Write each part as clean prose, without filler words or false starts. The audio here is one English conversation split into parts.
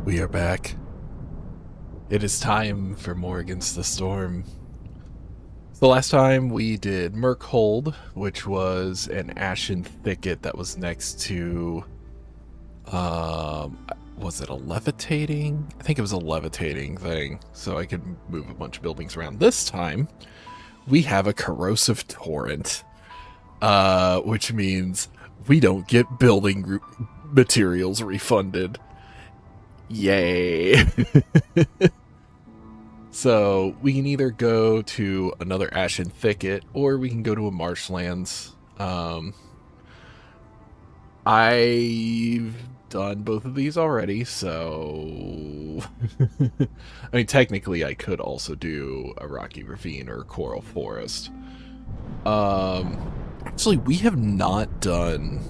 We are back. It is time for more Against the Storm. The last time we did Merkhold, which was an ashen thicket that was next to, was it a levitating? I think it was a levitating thing, so I could move a bunch of buildings around. This time, we have a corrosive torrent, which means we don't get building materials refunded. Yay. So we can either go to another ashen thicket or we can go to a marshlands. I've done both of these already, so I mean technically I could also do a rocky ravine or a coral forest. Actually we have not done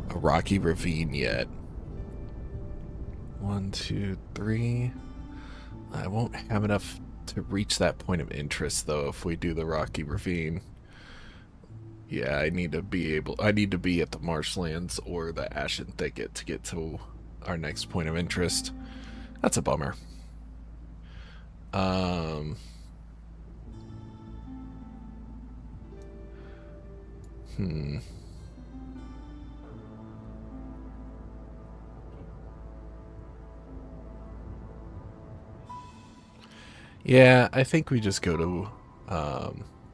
a rocky ravine yet. 1, 2, 3. I won't have enough to reach that point of interest, though, if we do the rocky ravine. Yeah, I need to be at the marshlands or the ashen thicket to get to our next point of interest. That's a bummer. Yeah, I think we just go to the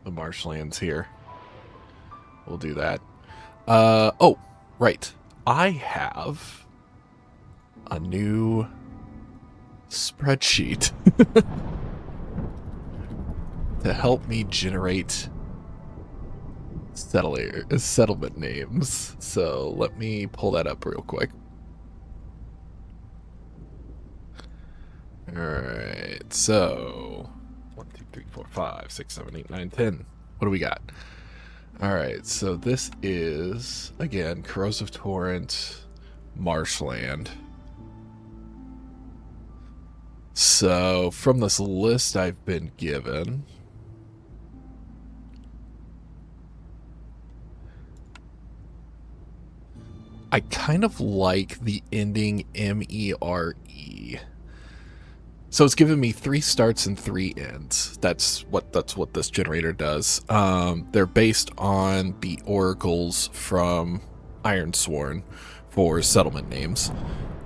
marshlands here. We'll do that. Oh, right. I have a new spreadsheet to help me generate settlement names. So let me pull that up real quick. Alright, so 1, 2, 3, 4, 5, 6, 7, 8, 9, 10. What do we got? Alright, so this is, again, Corrosive Torrent, Marshland. So, from this list I've been given, I kind of like the ending M-E-R-E. So it's given me 3 starts and 3 ends. That's what this generator does. They're based on the oracles from Ironsworn for settlement names.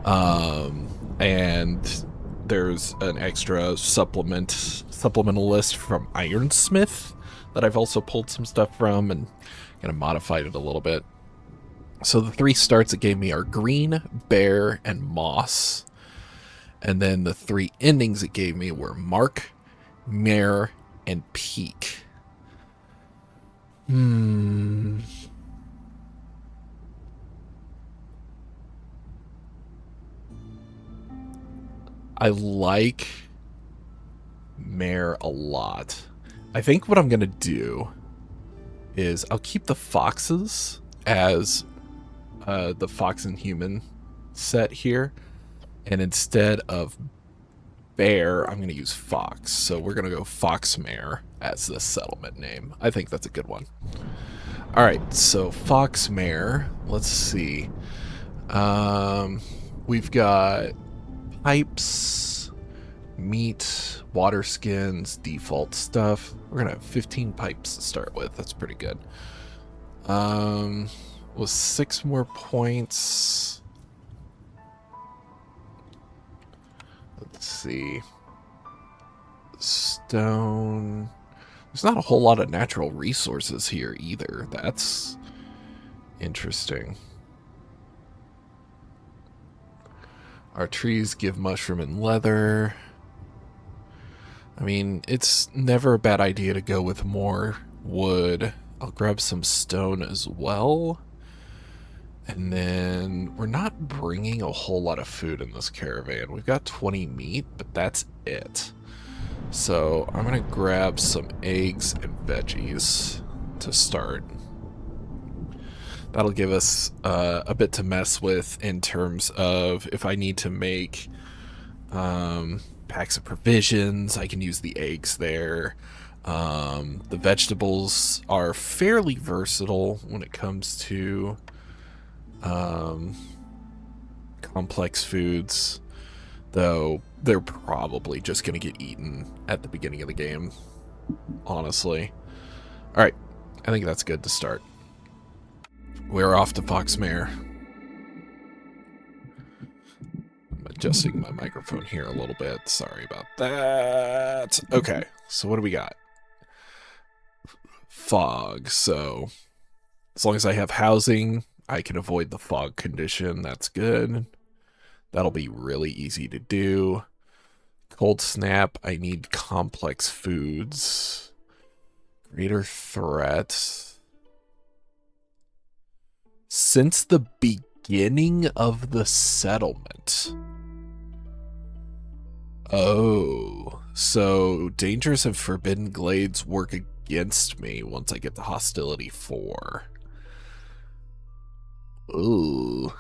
And there's an extra supplemental list from Ironsmith that I've also pulled some stuff from and kind of modified it a little bit. So the 3 starts it gave me are Green, Bear, and Moss. And then the 3 endings it gave me were Mark, Mare, and Peak. I like Mare a lot. I think what I'm going to do is I'll keep the foxes as the fox and human set here. And instead of bear, I'm going to use fox. So we're going to go Foxmere as the settlement name. I think that's a good one. All right, so Foxmere. Let's see. We've got pipes, meat, water skins, default stuff. We're going to have 15 pipes to start with. That's pretty good. With 6 more points... Let's see. Stone. There's not a whole lot of natural resources here either. That's interesting. Our trees give mushroom and leather. I mean, it's never a bad idea to go with more wood. I'll grab some stone as well. And then we're not bringing a whole lot of food in this caravan. We've got 20 meat, but that's it. So I'm going to grab some eggs and veggies to start. That'll give us a bit to mess with in terms of if I need to make packs of provisions, I can use the eggs there. The vegetables are fairly versatile when it comes to complex foods, though they're probably just going to get eaten at the beginning of the game, honestly. All right, I think that's good to start. We're off to Foxmere. I'm adjusting my microphone here a little bit. Sorry about that. Okay, so what do we got? Fog. So as long as I have housing, I can avoid the fog condition. That's good. That'll be really easy to do. Cold snap, I need complex foods. Greater threat. Since the beginning of the settlement. Oh, so dangerous and forbidden glades work against me once I get the hostility 4. Ooh.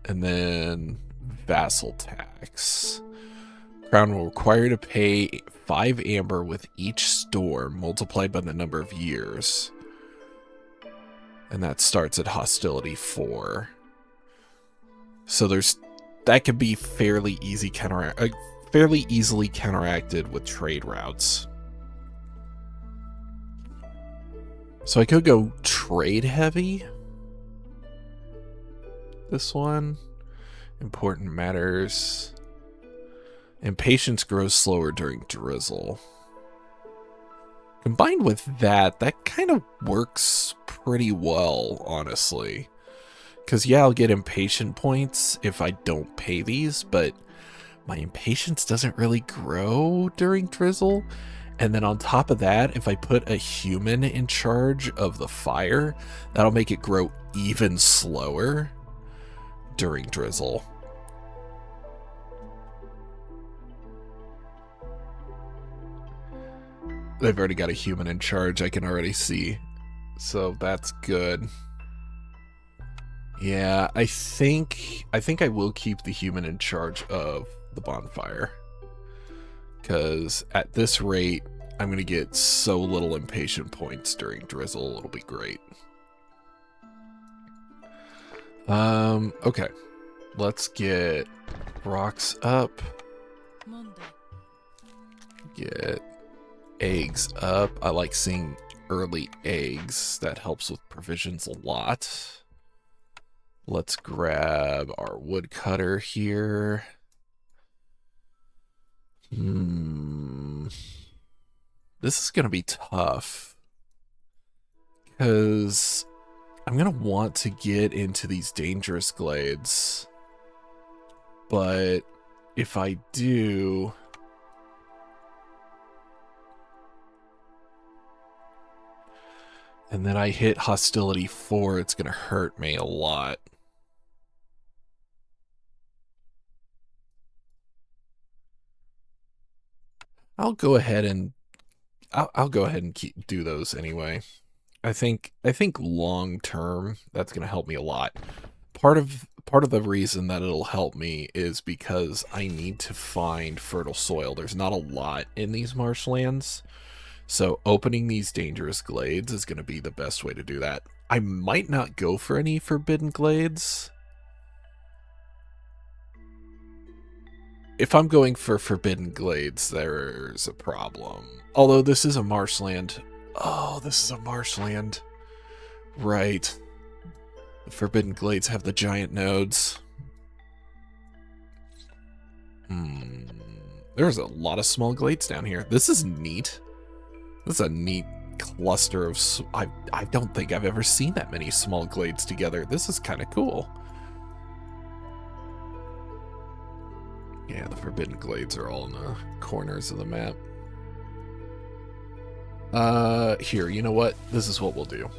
And then vassal tax. Crown will require to pay 5 amber with each store multiplied by the number of years. And that starts at hostility 4. So that could be fairly easily counteracted with trade routes. So I could go trade heavy. This one. Important matters. Impatience grows slower during drizzle. Combined with that kind of works pretty well, honestly. Because, yeah, I'll get impatient points if I don't pay these, but my impatience doesn't really grow during drizzle. And then on top of that, if I put a human in charge of the fire, that'll make it grow even slower during drizzle. They've already got a human in charge, I can already see. So that's good. Yeah, I think I will keep the human in charge of the bonfire. Because at this rate, I'm going to get so little impatient points during drizzle, it'll be great. Okay. Let's get rocks up. Get eggs up. I like seeing early eggs. That helps with provisions a lot. Let's grab our woodcutter here. This is going to be tough. Because I'm going to want to get into these dangerous glades. But if I do... and then I hit hostility 4, it's going to hurt me a lot. I'll go ahead and do those anyway. I think long term that's going to help me a lot. Part of the reason that it'll help me is because I need to find fertile soil. There's not a lot in these marshlands. So opening these dangerous glades is going to be the best way to do that. I might not go for any forbidden glades. If I'm going for forbidden glades, there's a problem. Although this is a marshland. Oh, this is a marshland. Right. The forbidden glades have the giant nodes. There's a lot of small glades down here. This is neat. This is a neat cluster of... I don't think I've ever seen that many small glades together. This is kind of cool. Yeah, the forbidden glades are all in the corners of the map. Here, you know what? This is what we'll do.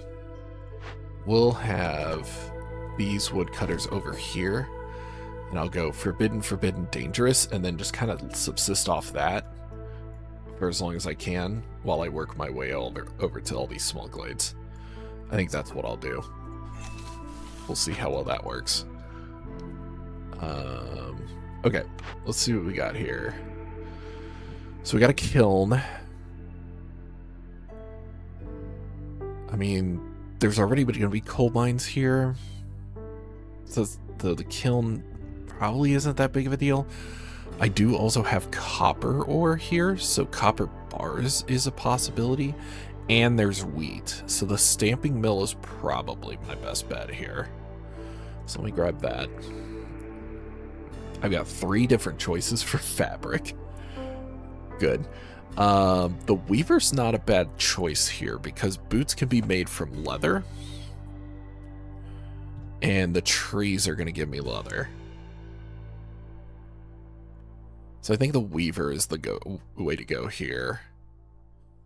We'll have these woodcutters over here. And I'll go forbidden, forbidden, dangerous, and then just kind of subsist off that for as long as I can while I work my way over to all these small glades. I think that's what I'll do. We'll see how well that works. Okay, let's see what we got here. So we got a kiln. I mean, there's already going to be coal mines here. So the kiln probably isn't that big of a deal. I do also have copper ore here, so copper bars is a possibility. And there's wheat, so the stamping mill is probably my best bet here. So let me grab that. I've got 3 different choices for fabric. Good. The weaver's not a bad choice here because boots can be made from leather. And the trees are going to give me leather. So I think the weaver is the way to go here.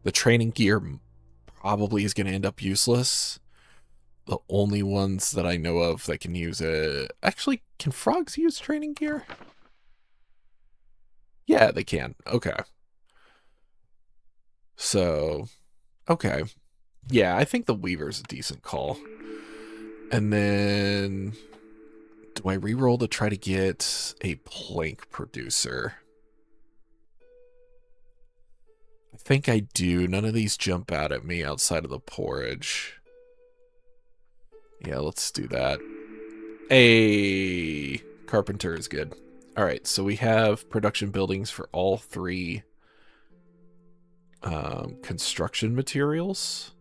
The training gear probably is going to end up useless. The only ones that I know of that can use it... Actually, can frogs use training gear? Yeah, they can. Okay. So, okay. Yeah, I think the weaver's a decent call. And then... Do I reroll to try to get a plank producer? I think I do. None of these jump out at me outside of the porridge. Yeah, let's do that. Hey, carpenter is good. All right, so we have production buildings for all 3 construction materials.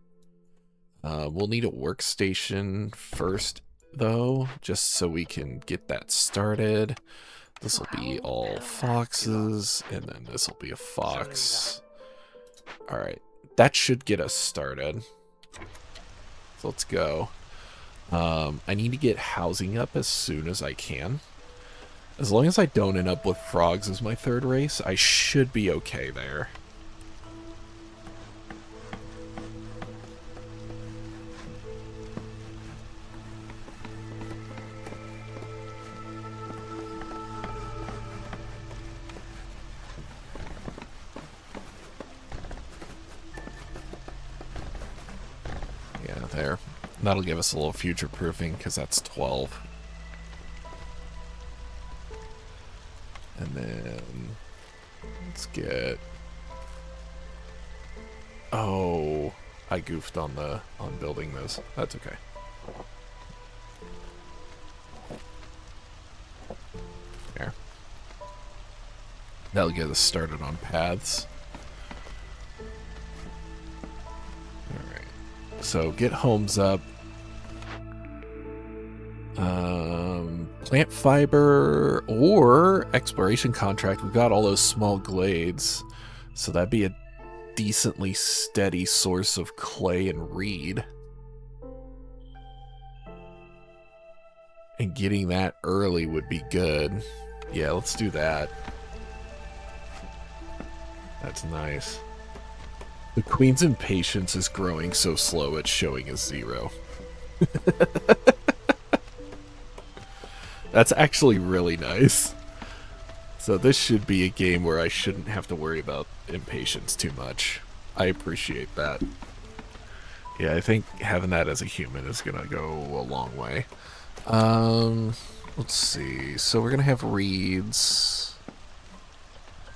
We'll need a workstation first, though, just so we can get that started. This will be all foxes, and then this will be a fox. All right, that should get us started. So let's go. I need to get housing up as soon as I can. As long as I don't end up with frogs as my 3rd race, I should be okay there. Yeah, there. That'll give us a little future proofing because that's 12. And then let's get... Oh, I goofed on building this. That's okay. There. That'll get us started on paths. Alright. So get homes up. Plant fiber or exploration contract. We've got all those small glades, so that'd be a decently steady source of clay and reed. And getting that early would be good. Yeah, let's do that. That's nice. The queen's impatience is growing so slow it's showing as 0. That's actually really nice. So this should be a game where I shouldn't have to worry about impatience too much. I appreciate that. Yeah, I think having that as a human is gonna go a long way. Let's see. So we're gonna have reeds.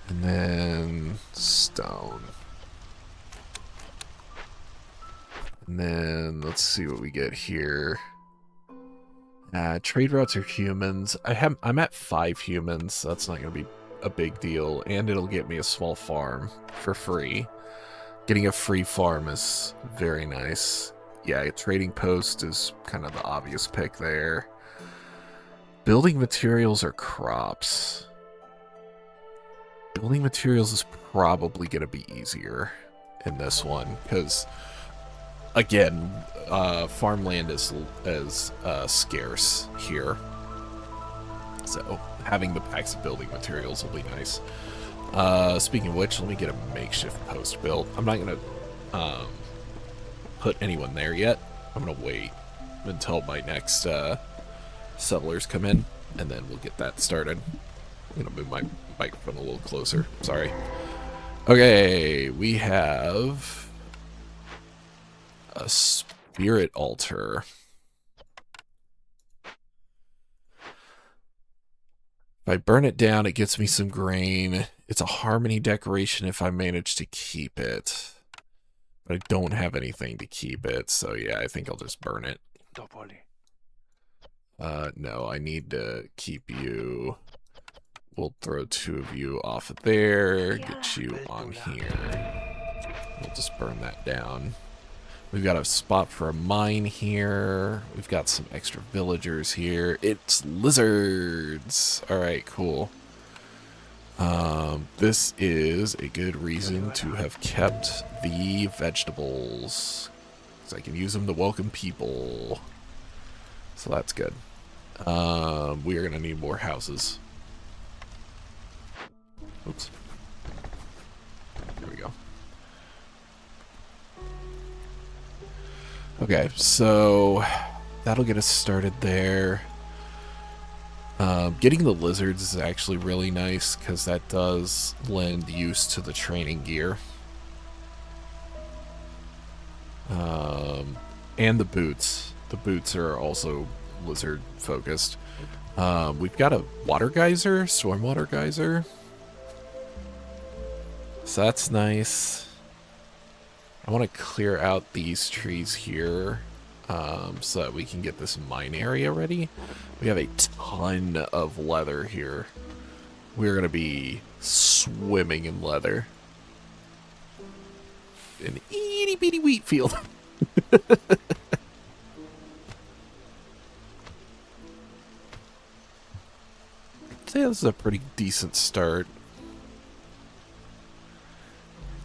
And then stone. And then let's see what we get here. Trade routes are humans. I'm at 5 humans, so that's not going to be a big deal. And it'll get me a small farm for free. Getting a free farm is very nice. Yeah, a trading post is kind of the obvious pick there. Building materials or crops. Building materials is probably going to be easier in this one, because... Again, farmland is scarce here, so having the packs of building materials will be nice. Speaking of which, let me get a makeshift post built. I'm not going to put anyone there yet. I'm going to wait until my next settlers come in, and then we'll get that started. I'm going to move my microphone a little closer. Sorry. Okay, we have... a spirit altar. If I burn it down, it gets me some grain. It's a harmony decoration if I manage to keep it. But I don't have anything to keep it, so yeah, I think I'll just burn it. No, I need to keep you. We'll throw 2 of you off of there, get you on here. We'll just burn that down. We've got a spot for a mine here. We've got some extra villagers here. It's lizards. All right, cool. This is a good reason to have kept the vegetables, so I can use them to welcome people. So that's good. We are gonna need more houses. Oops. There we go. Okay, so that'll get us started there. Getting the lizards is actually really nice because that does lend use to the training gear. And the boots. The boots are also lizard focused. We've got a water geyser, stormwater geyser. So that's nice. I want to clear out these trees here so that we can get this mine area ready. We have a ton of leather here. We're going to be swimming in leather. An itty bitty wheat field. I'd say this is a pretty decent start.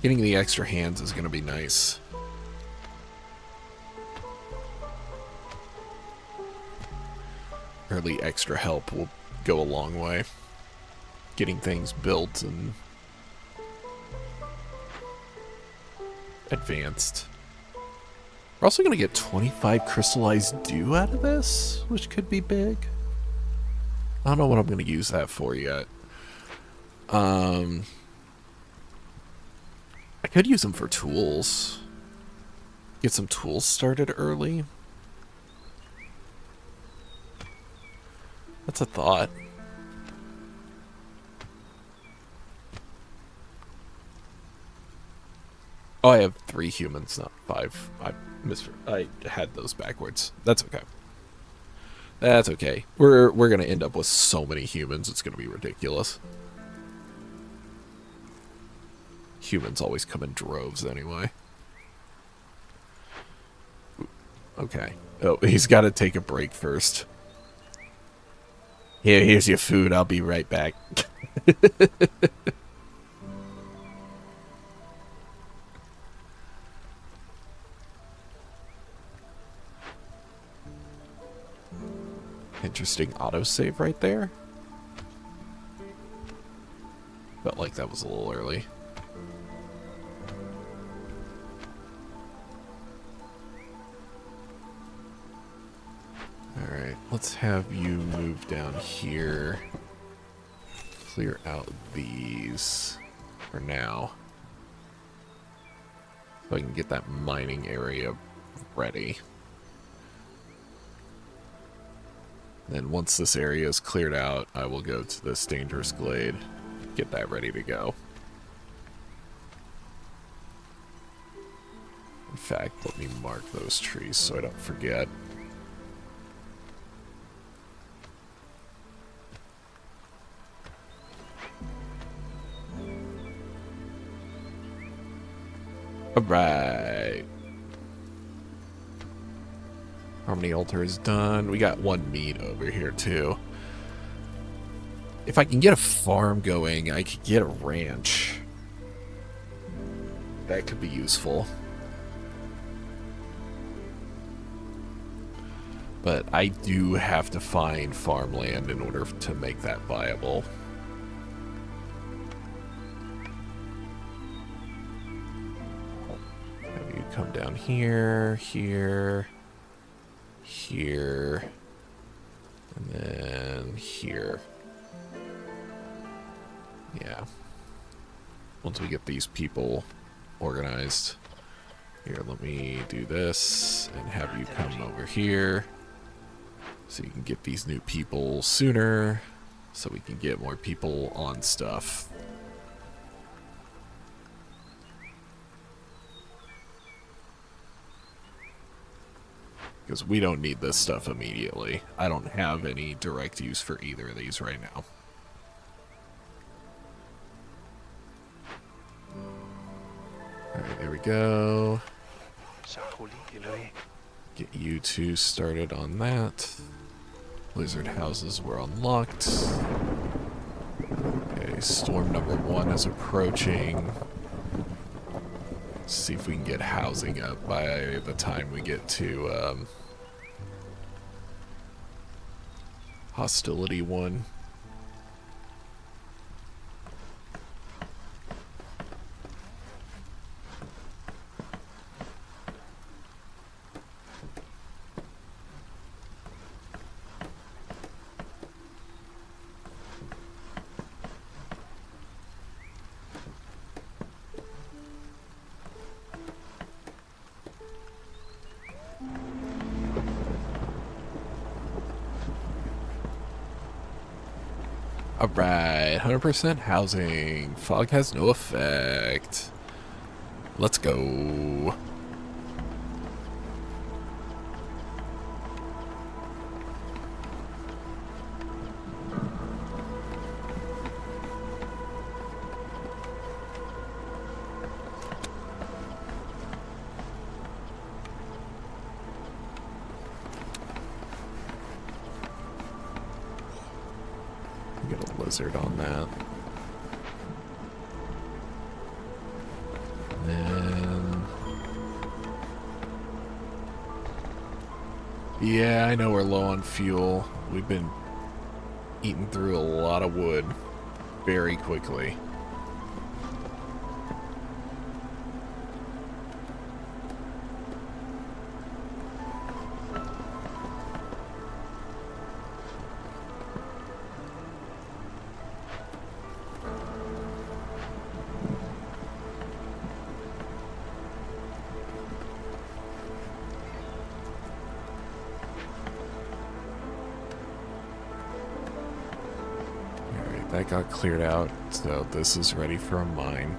Getting the extra hands is going to be nice. Or the extra help will go a long way. Getting things built and advanced. We're also going to get 25 crystallized dew out of this, which could be big. I don't know what I'm going to use that for yet. I could use them for tools. Get some tools started early. That's a thought. Oh, I have 3 humans, not 5. I had those backwards. That's okay. That's okay. We're gonna end up with so many humans, it's gonna be ridiculous. Humans always come in droves anyway. Okay. Oh, he's got to take a break first. Here's your food. I'll be right back. Interesting autosave right there. Felt like that was a little early. Alright, let's have you move down here. Clear out these for now. So I can get that mining area ready. Then once this area is cleared out, I will go to this dangerous glade, get that ready to go. In fact, let me mark those trees so I don't forget. Alright. Harmony altar is done. We got 1 meat over here too. If I can get a farm going, I could get a ranch. That could be useful. But I do have to find farmland in order to make that viable. Have you come down here, here, here, and then here. Yeah. Once we get these people organized. Here, let me do this and have you come over here. So you can get these new people sooner. So we can get more people on stuff. Because we don't need this stuff immediately. I don't have any direct use for either of these right now. Alright, there we go. Get you two started on that. Lizard houses were unlocked. Okay, storm number 1 is approaching. Let's see if we can get housing up by the time we get to hostility 1. Alright, 100% housing. Fog has no effect. Let's go. Get a lizard on that. And then... yeah, I know we're low on fuel. We've been eating through a lot of wood very quickly. That got cleared out, so this is ready for a mine.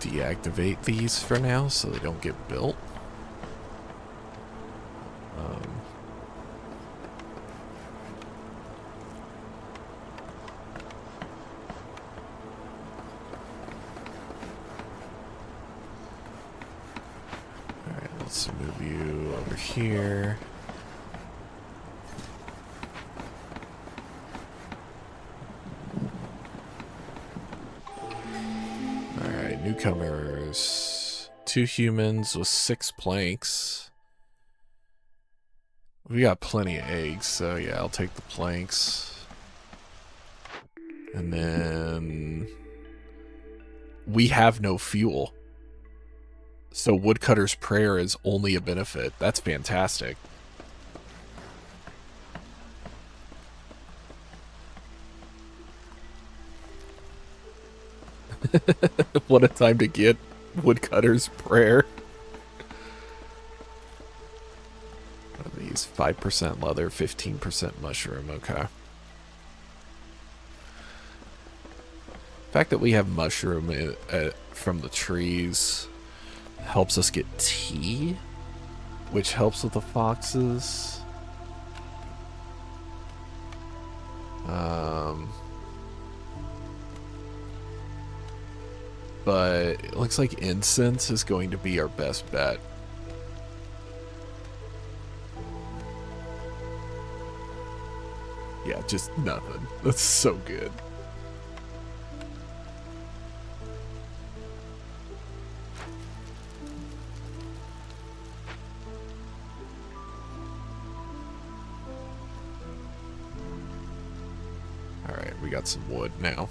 Deactivate these for now so they don't get built. Let's move you over here. Alright, newcomers. 2 humans with 6 planks. We got plenty of eggs, so yeah, I'll take the planks. And then... we have no fuel. So Woodcutter's Prayer is only a benefit. That's fantastic. What a time to get Woodcutter's Prayer. What are these? 5% leather, 15% mushroom. Okay. The fact that we have mushroom from the trees helps us get tea, which helps with the foxes. But it looks like incense is going to be our best bet. Yeah, just nothing. That's so good. Alright, we got some wood now.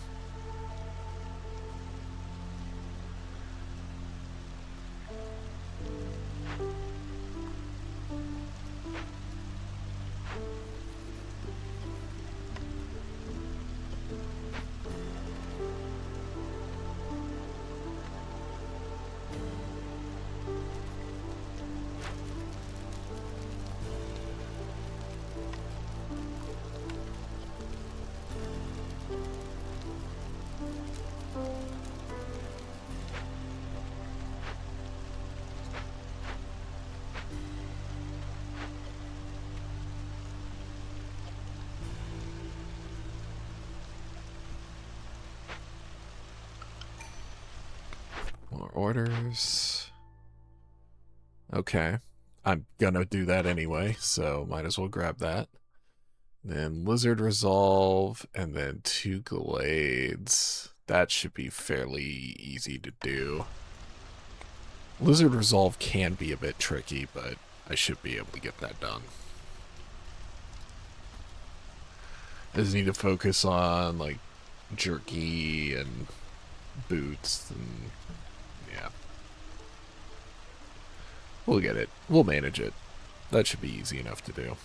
orders. Okay. I'm gonna do that anyway, so might as well grab that. Then Lizard Resolve, and then 2 Glades. That should be fairly easy to do. Lizard Resolve can be a bit tricky, but I should be able to get that done. I just need to focus on, like, jerky and boots, and yeah. We'll get it. We'll manage it. That should be easy enough to do.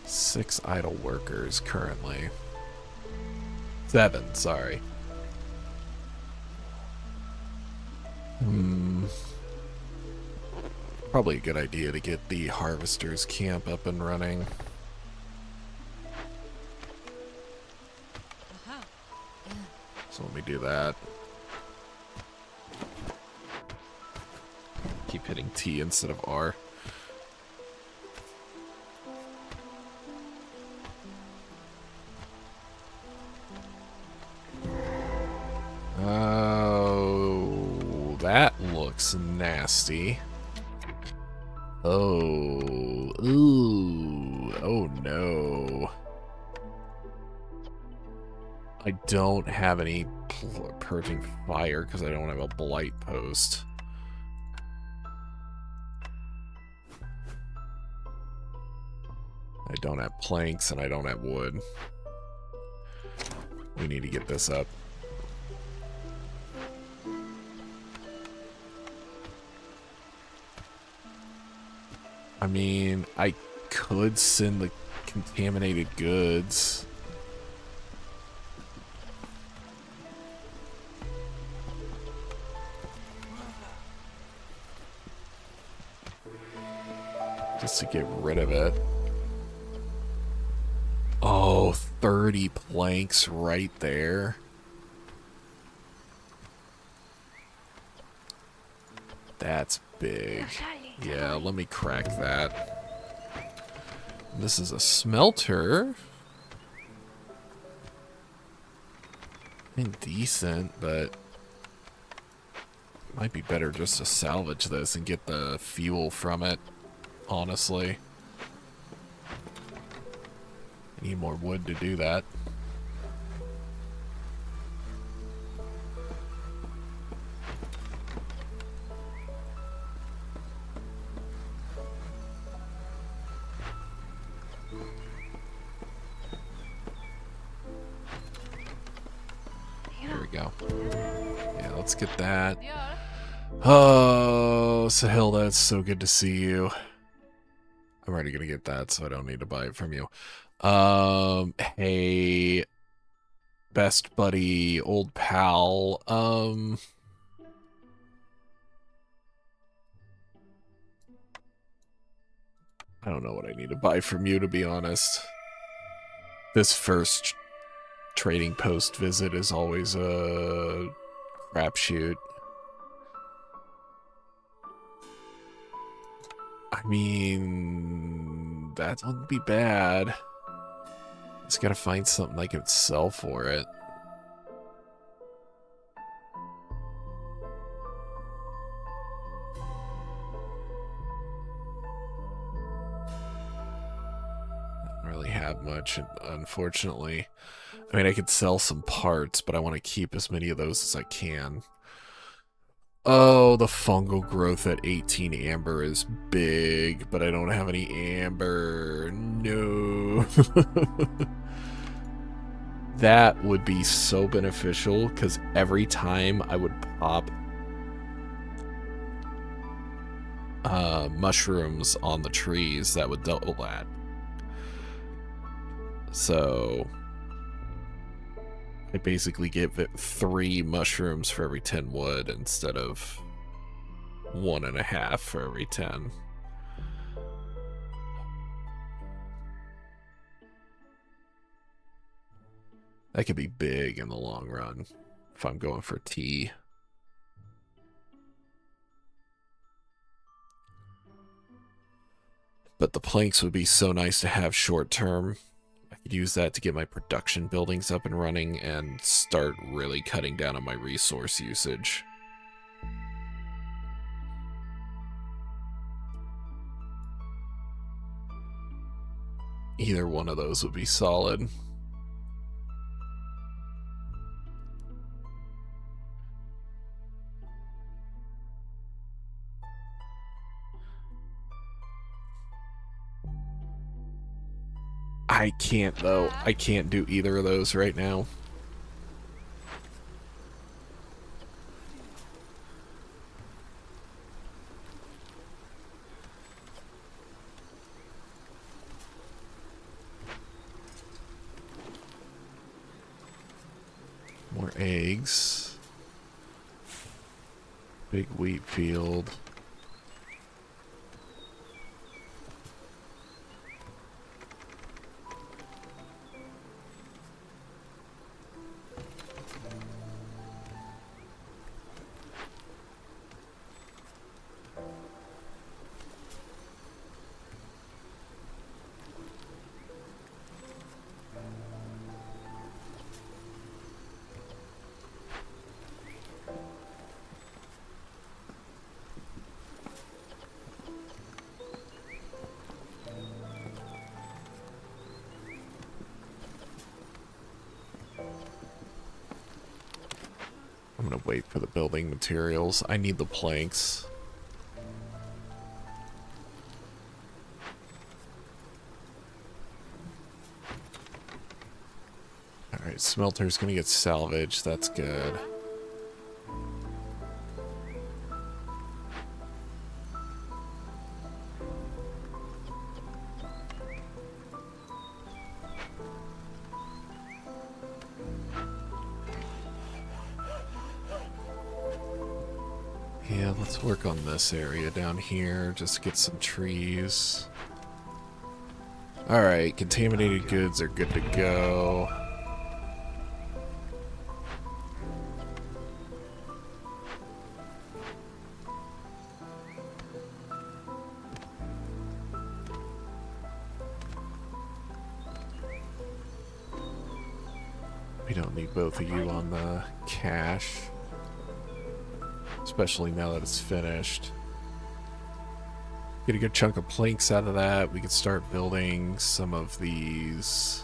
Six idle workers currently. 7, sorry. Probably a good idea to get the harvester's camp up and running. So let me do that. Keep hitting T instead of R. Oh, that looks nasty. Oh, ooh, oh no. I don't have any purging fire because I don't have a blight post. I don't have planks and I don't have wood. We need to get this up. I mean, I could send the contaminated goods. Just to get rid of it. Oh, 30 planks right there. That's big. Yeah, let me crack that. This is a smelter. Indecent, but might be better just to salvage this and get the fuel from it, honestly. I need more wood to do that. There we go. Yeah, let's get that. Oh, Sahil, that's so good to see you. I'm already gonna get that, so I don't need to buy it from you. Hey, best buddy, old pal, I don't know what I need to buy from you, to be honest. This first trading post visit is always a crapshoot. I mean, that wouldn't be bad. Just gotta find something I could sell for it. I don't really have much, unfortunately. I mean, I could sell some parts, but I want to keep as many of those as I can. Oh, the fungal growth at 18 amber is big, but I don't have any amber. No. That would be so beneficial, because every time I would pop mushrooms on the trees, that would double that. So I basically give it 3 mushrooms for every 10 wood instead of 1.5 for every 10. That could be big in the long run if I'm going for tea. But the planks would be so nice to have short term. I could use that to get my production buildings up and running and start really cutting down on my resource usage. Either one of those would be solid. I can't, though. I can't do either of those right now. More eggs. Big wheat field. I'm gonna wait for the building materials. I need the planks. Alright, smelter's gonna get salvaged. That's good. Yeah, let's work on this area down here, just get some trees. Alright, contaminated goods are good to go. We don't need both of you on the cache. Especially now that it's finished. Get a good chunk of planks out of that. We could start building some of these.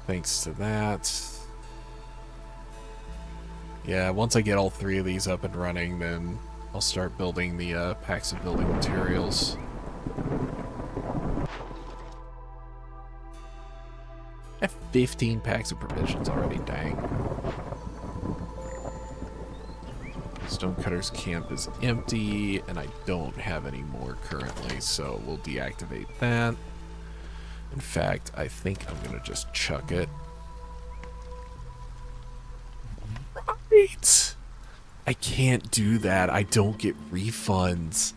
Thanks to that. Yeah, once I get all 3 of these up and running, then I'll start building the packs of building materials. I have 15 packs of provisions already, dang. Stonecutter's camp is empty, and I don't have any more currently, so we'll deactivate that. In fact, I think I'm gonna just chuck it. Right! I can't do that. I don't get refunds.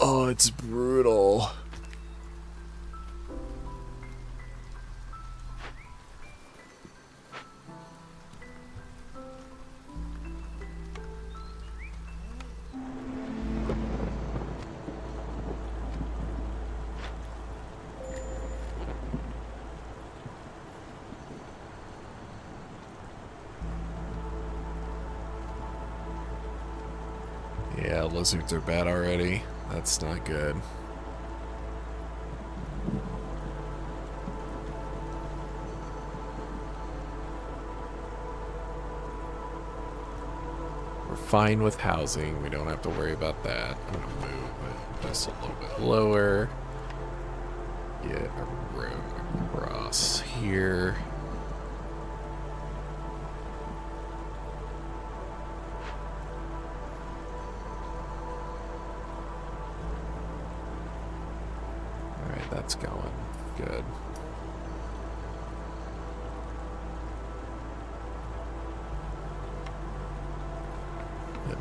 Oh, it's brutal. Yeah, lizards are bad already. That's not good. We're fine with housing. We don't have to worry about that. I'm gonna move this a little bit lower. Get a room across here. Alright, that's going good.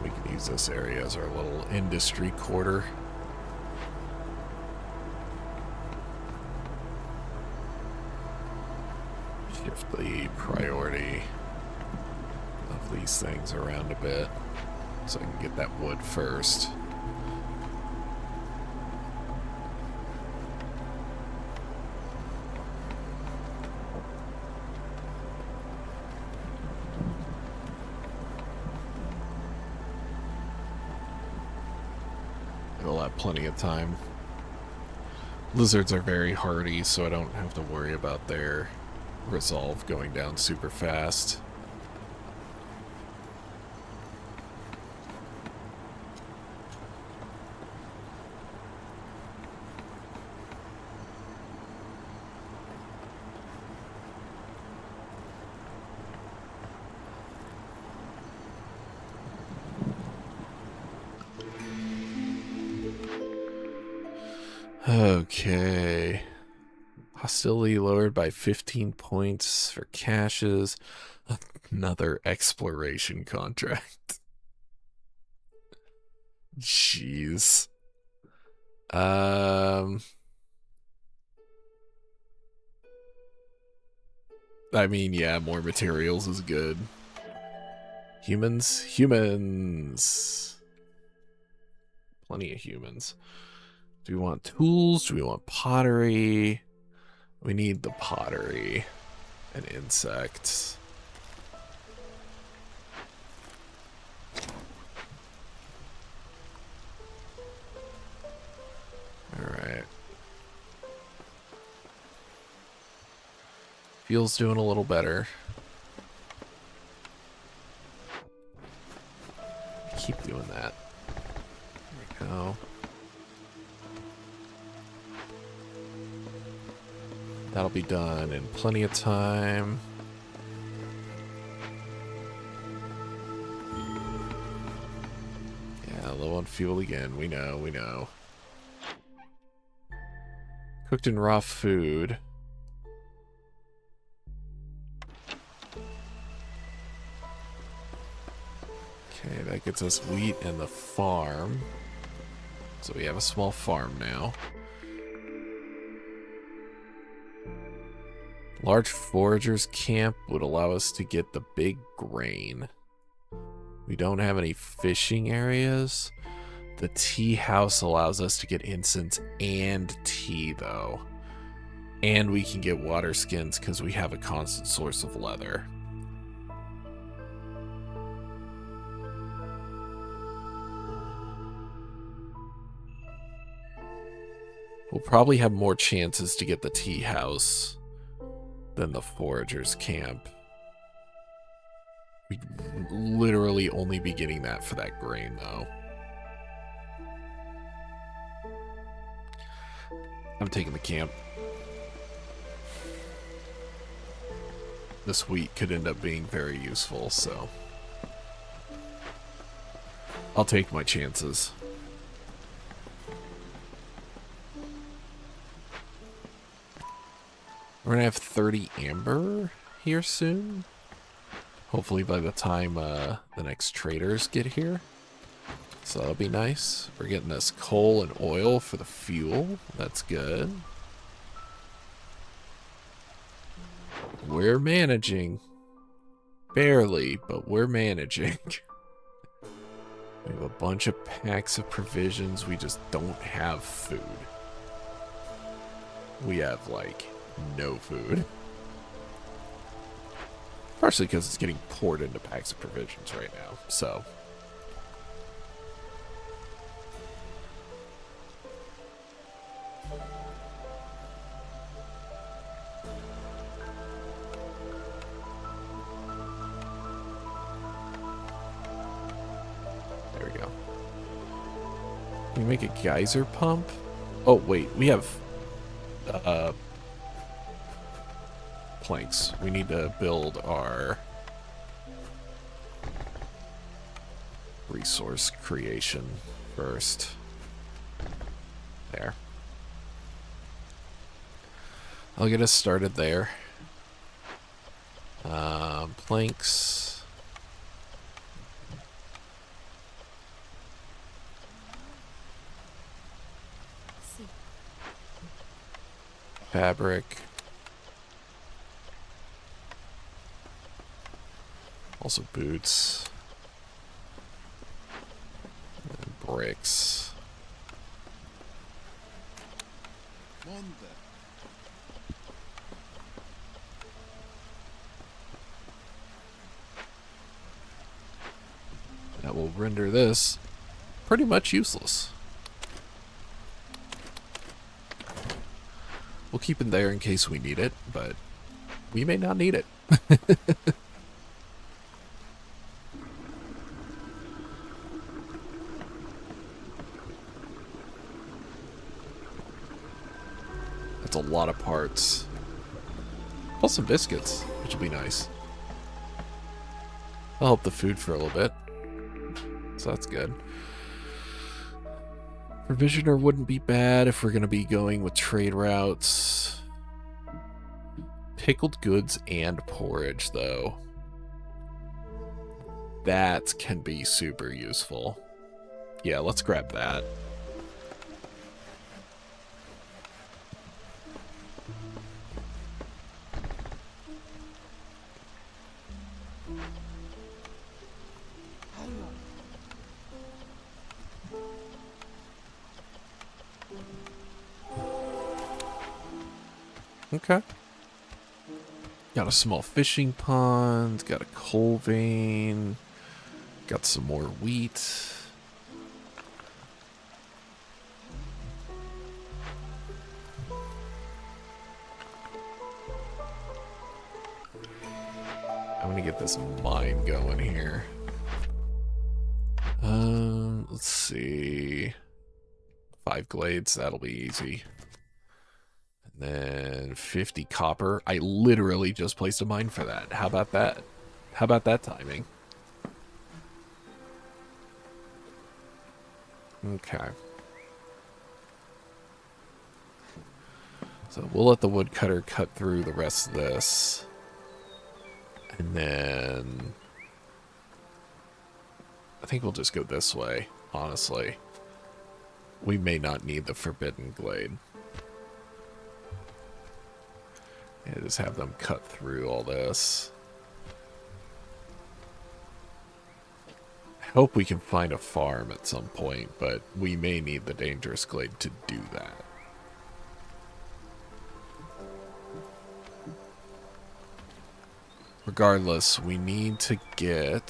We can use this area as our little industry quarter. Shift the priority of these things around a bit so I can get that wood first. It'll have plenty of time. Lizards are very hardy, so I don't have to worry about their resolve going down super fast. Okay. Hostility lowered by 15 points for caches. Another exploration contract. Jeez. I mean, yeah, more materials is good. Humans? Humans. Plenty of humans. Do we want tools? Do we want pottery? We need the pottery and insects. Alright. Fuel's doing a little better. Keep doing that. There we go. That'll be done in plenty of time. Yeah, low on fuel again. We know, we know. Cooked and raw food. Okay, that gets us wheat and the farm. So we have a small farm now. Large foragers camp would allow us to get the big grain. We don't have any fishing areas. The tea house allows us to get incense and tea, though. And we can get water skins because we have a constant source of leather. We'll probably have more chances to get the tea house than the foragers camp. We'd literally only be getting that for that grain, though. I'm taking the camp. This wheat could end up being very useful, so I'll take my chances. We're gonna have 30 amber here soon. Hopefully by the time the next traders get here. So that'll be nice. We're getting us coal and oil for the fuel. That's good. We're managing. Barely, but we're managing. We have a bunch of packs of provisions. We just don't have food. We have, like, no food. Partially because it's getting poured into packs of provisions right now, so. There we go. Can we make a geyser pump? Oh, wait, we have planks. We need to build our resource creation first. There. I'll get us started there. Planks. fabric. Also boots. And bricks. That will render this pretty much useless. We'll keep it there in case we need it, but we may not need it. That's a lot of parts. Plus some biscuits, which will be nice. I'll help the food for a little bit. So that's good. Provisioner wouldn't be bad if we're going to be going with trade routes. Pickled goods and porridge, though. That can be super useful. Yeah, let's grab that. Okay. Got a small fishing pond, got a coal vein, got some more wheat. I'm gonna get this mine going here. Let's see. 5 glades, that'll be easy. And then 50 copper. I literally just placed a mine for that. How about that? How about that timing? Okay. So we'll let the woodcutter cut through the rest of this. And then I think we'll just go this way, honestly. We may not need the forbidden glade. Yeah, just have them cut through all this. I hope we can find a farm at some point, but we may need the dangerous glade to do that. Regardless, we need to get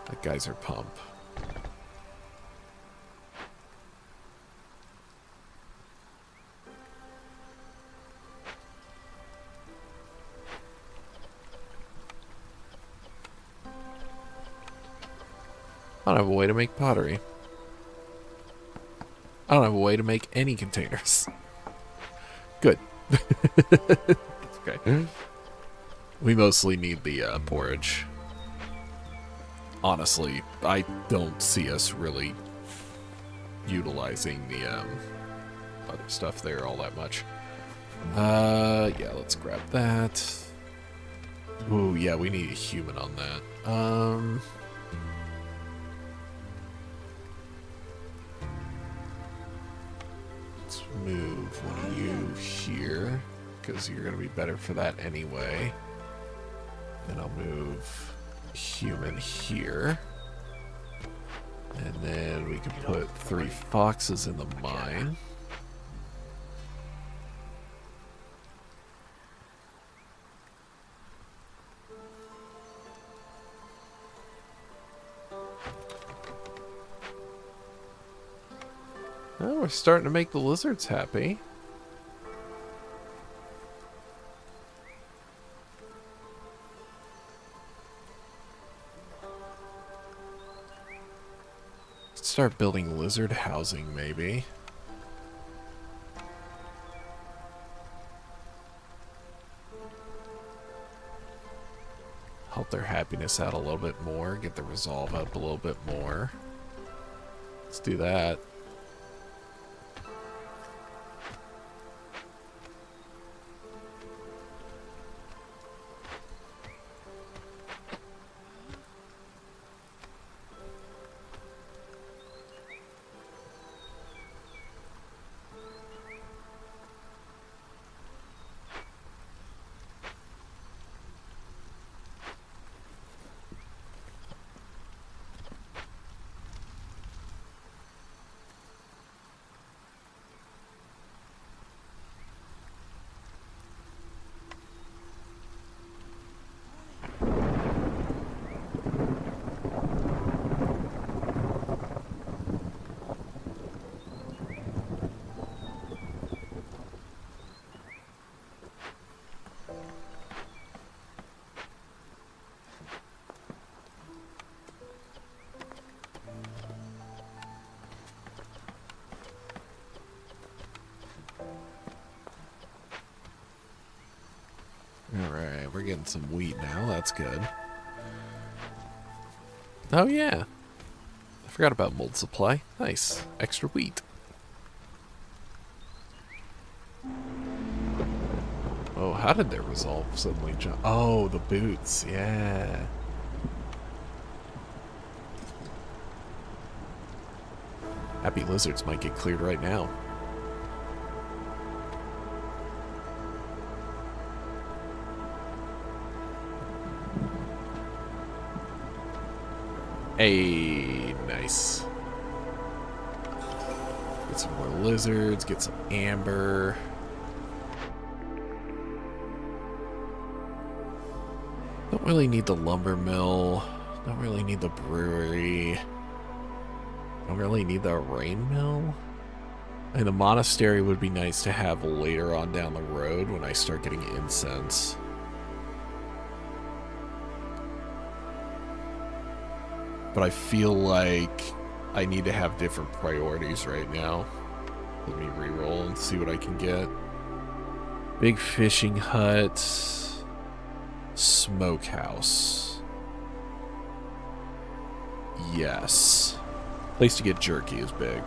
the geyser pump. I don't have a way to make pottery. I don't have a way to make any containers. Good. That's okay. We mostly need the porridge. Honestly, I don't see us really utilizing the other stuff there all that much. Yeah, let's grab that. Ooh, yeah, we need a human on that. Let's move one of you here, because you're going to be better for that anyway. Then I'll move human here. And then we can put 3 foxes in the mine. Oh, we're starting to make the lizards happy. Start building lizard housing, maybe. Help their happiness out a little bit more, get the resolve up a little bit more. Let's do that. some wheat now. That's good. Oh, yeah. I forgot about mold supply. Nice. Extra wheat. Oh, how did their resolve suddenly jump? Oh, the boots. Yeah. Happy lizards might get cleared right now. Hey, nice. Get some more lizards, get some amber. Don't really need the lumber mill. Don't really need the brewery. Don't really need the rain mill. And the monastery would be nice to have later on down the road when I start getting incense. But I feel like I need to have different priorities right now. Let me re-roll and see what I can get. Big fishing hut. Smokehouse. Yes. Place to get jerky is big.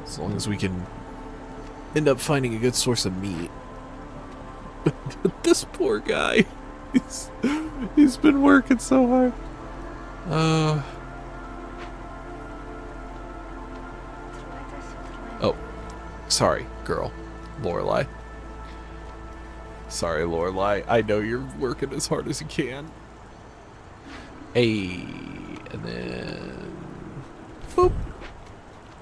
As long as we can end up finding a good source of meat. This poor guy. He's been working so hard. Oh. Sorry, girl. Lorelei. Sorry, Lorelei. I know you're working as hard as you can. Hey. And then... boop.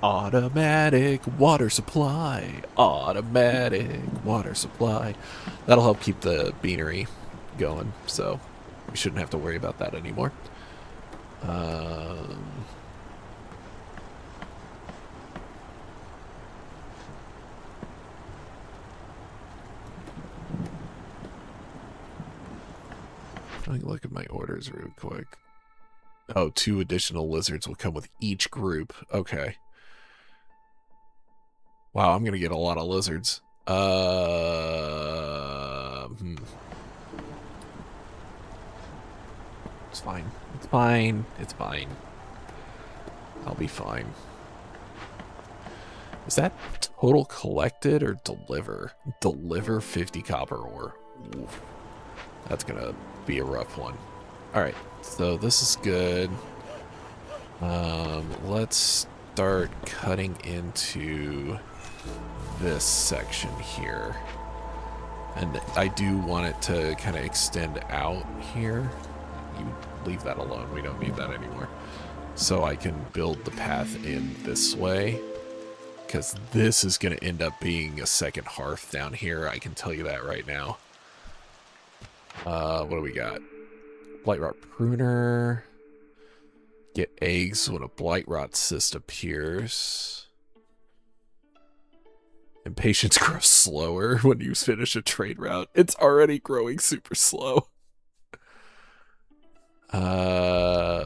Automatic water supply. Automatic water supply. That'll help keep the beanery going, so we shouldn't have to worry about that anymore. Let me look at my orders real quick. Oh, 2 additional lizards will come with each group. Okay. Wow, I'm gonna get a lot of lizards. It's fine. It's fine. It's fine. I'll be fine. Is that total collected or deliver? Deliver 50 copper ore. Oof. That's gonna be a rough one. Alright, so this is good. Let's start cutting into this section here. And I do want it to kind of extend out here. You leave that alone. We don't need that anymore. So I can build the path in this way. Because this is going to end up being a second hearth down here. I can tell you that right now. What do we got? Blightrot pruner. Get eggs when a blightrot cyst appears. Impatience grows slower when you finish a trade route. It's already growing super slow.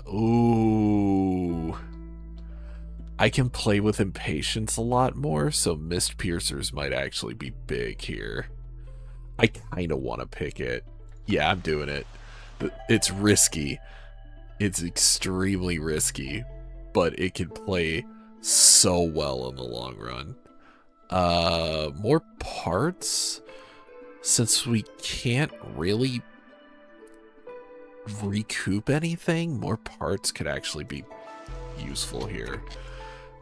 Ooh. I can play with impatience a lot more, so mist piercers might actually be big here. I kind of want to pick it. Yeah, I'm doing it. It's risky. It's extremely risky, but it can play so well in the long run. More parts? Since we can't really recoup anything, more parts could actually be useful here.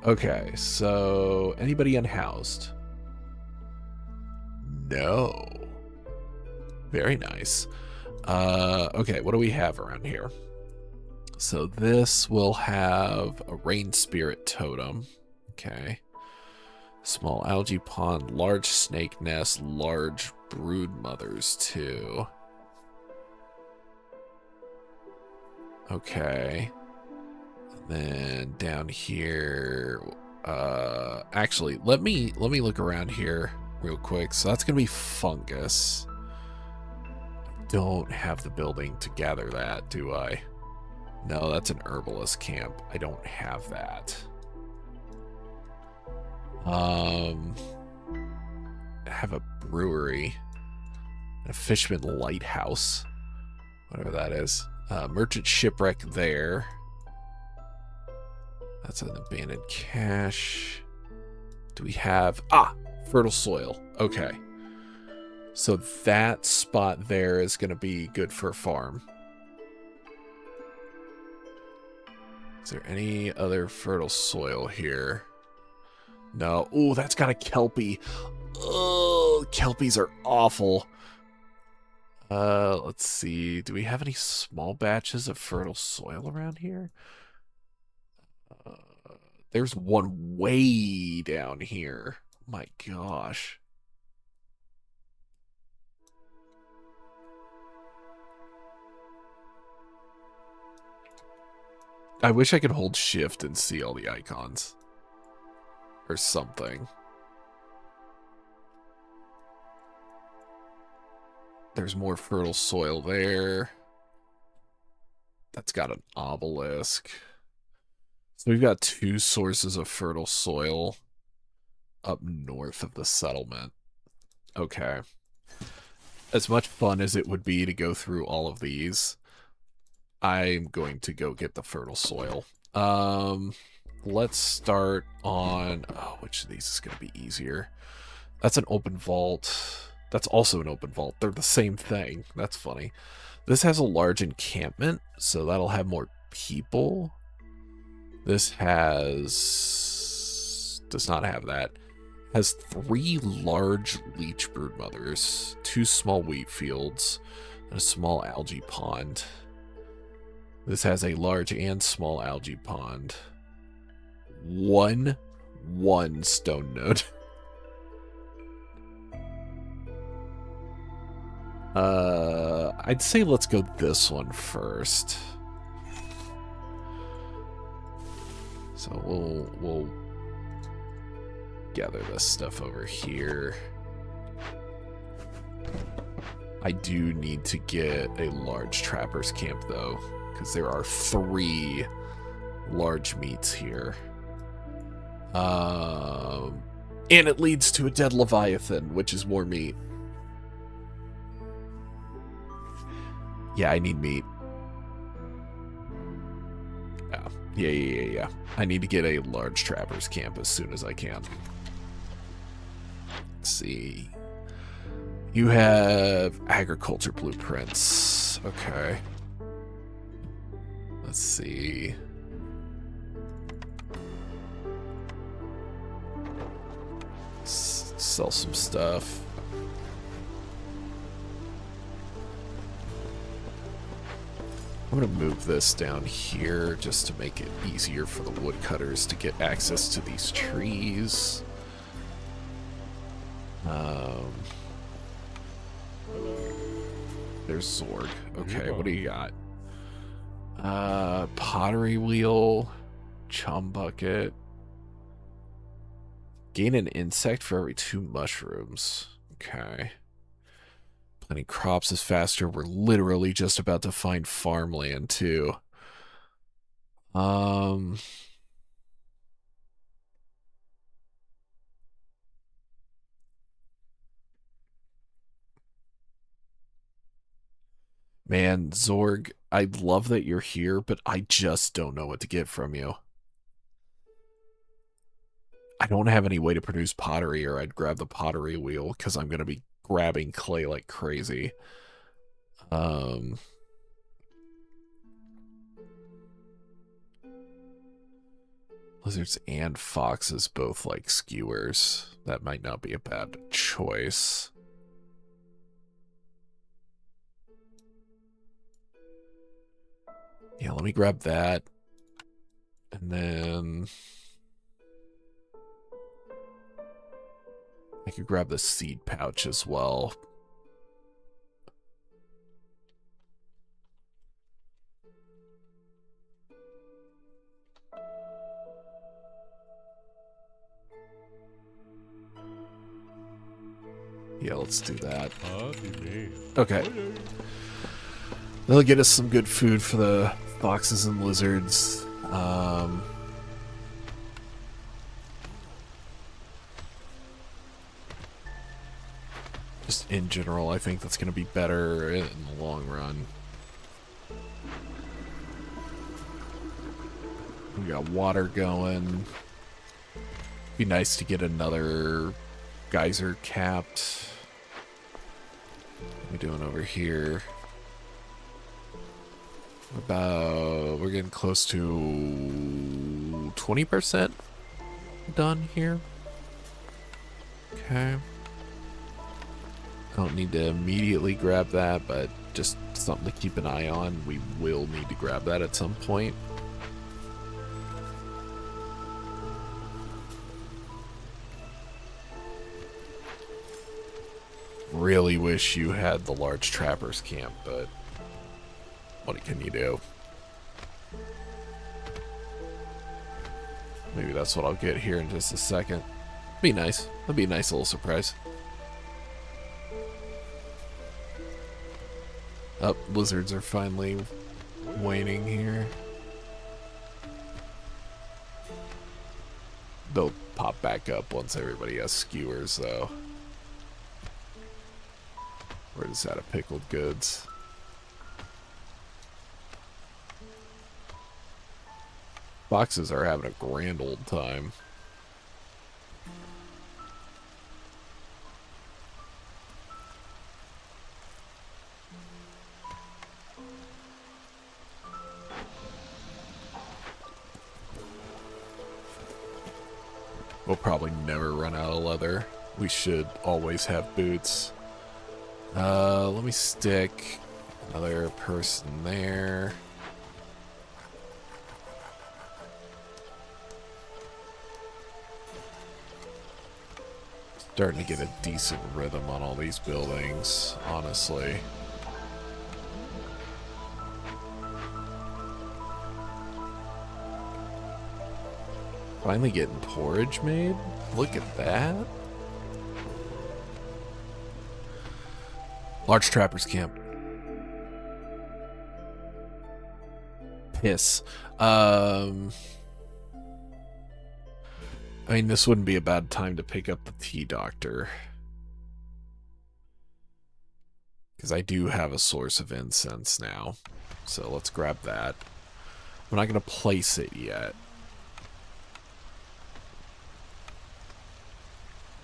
Okay, so anybody unhoused? No. Very nice. Okay, what do we have around here? So this will have a rain spirit totem. Okay. Small algae pond, large snake nest, large brood mothers too. Okay. And then down here, actually, let me look around here real quick. So that's gonna be fungus. I don't have the building to gather that, do I? No, that's an herbalist camp. I don't have that. I have a brewery. A fisherman lighthouse. Whatever that is. Merchant shipwreck there. That's an abandoned cache. Do we have... Ah! Fertile soil. Okay. So that spot there is going to be good for a farm. Is there any other fertile soil here? No. Oh, that's got a kelpie. Oh, kelpies are awful. Let's see. Do we have any small batches of fertile soil around here? There's one way down here. My gosh. I wish I could hold shift and see all the icons. Or something. There's more fertile soil there. That's got an obelisk. So we've got 2 sources of fertile soil up north of the settlement. Okay. As much fun as it would be to go through all of these, I'm going to go get the fertile soil. Let's start on... Oh, which of these is going to be easier? That's an open vault. That's also an open vault. They're the same thing. That's funny. This has a large encampment, so that'll have more people. This has... does not have that. Has 3 large leech brood mothers, 2 small wheat fields, and a small algae pond. This has a large and small algae pond. One stone node. I'd say let's go this one first. So we'll gather this stuff over here. I do need to get a large trapper's camp though, because there are 3 large meats here. And it leads to a dead leviathan, which is more meat. Yeah, I need meat. Yeah. I need to get a large trapper's camp as soon as I can. Let's see. You have agriculture blueprints. Okay. Let's see. Sell some stuff. I'm going to move this down here just to make it easier for the woodcutters to get access to these trees. There's Zorg. Okay, what do you got? Pottery wheel, chum bucket. Gain an insect for every 2 mushrooms. Okay. Planting crops is faster. We're literally just about to find farmland too. Man, Zorg, I love that you're here, but I just don't know what to get from you. I don't have any way to produce pottery, or I'd grab the pottery wheel, because I'm going to be grabbing clay like crazy. Lizards and foxes both like skewers. That might not be a bad choice. Yeah, let me grab that. And then I could grab the seed pouch as well. Yeah, let's do that. Okay. That'll get us some good food for the foxes and lizards. Just in general, I think that's going to be better in the long run. We got water going. Be nice to get another geyser capped. What are we doing over here? We're getting close to 20% done here. Okay. I don't need to immediately grab that, but just something to keep an eye on. We will need to grab that at some point. Really wish you had the large trappers camp, but what can you do? Maybe that's what I'll get here in just a second. Be nice. That'd be a nice little surprise. Oh, blizzards are finally waning here. They'll pop back up once everybody has skewers, though. We're just out of pickled goods. Foxes are having a grand old time. We'll probably never run out of leather. We should always have boots. Let me stick another person there. Starting to get a decent rhythm on all these buildings, honestly. Finally getting porridge made? Look at that. Large trappers camp. Piss. I mean, this wouldn't be a bad time to pick up the tea doctor. Because I do have a source of incense now. So let's grab that. I'm not going to place it yet.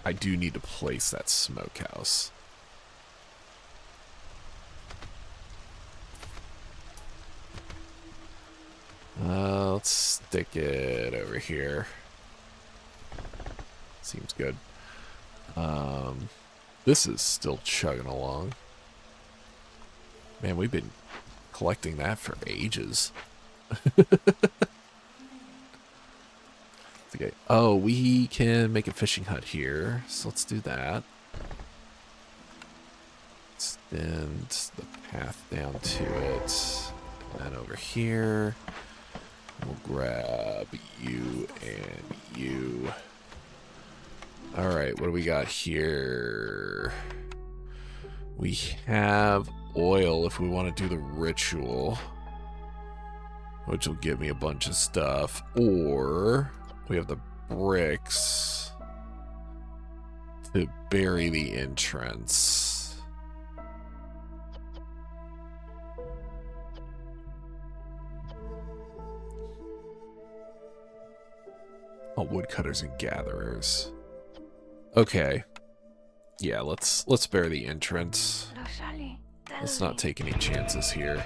I do need to place that smokehouse. Let's stick it over here. Seems good. This is still chugging along. Man, we've been collecting that for ages. Okay. Oh, we can make a fishing hut here, so let's do that. Extend the path down to it. And then over here, we'll grab you and you. Alright, what do we got here? We have oil if we want to do the ritual, which will give me a bunch of stuff. Or we have the bricks to bury the entrance. Oh, woodcutters and gatherers. Okay. Yeah, let's bury the entrance. Let's not take any chances here.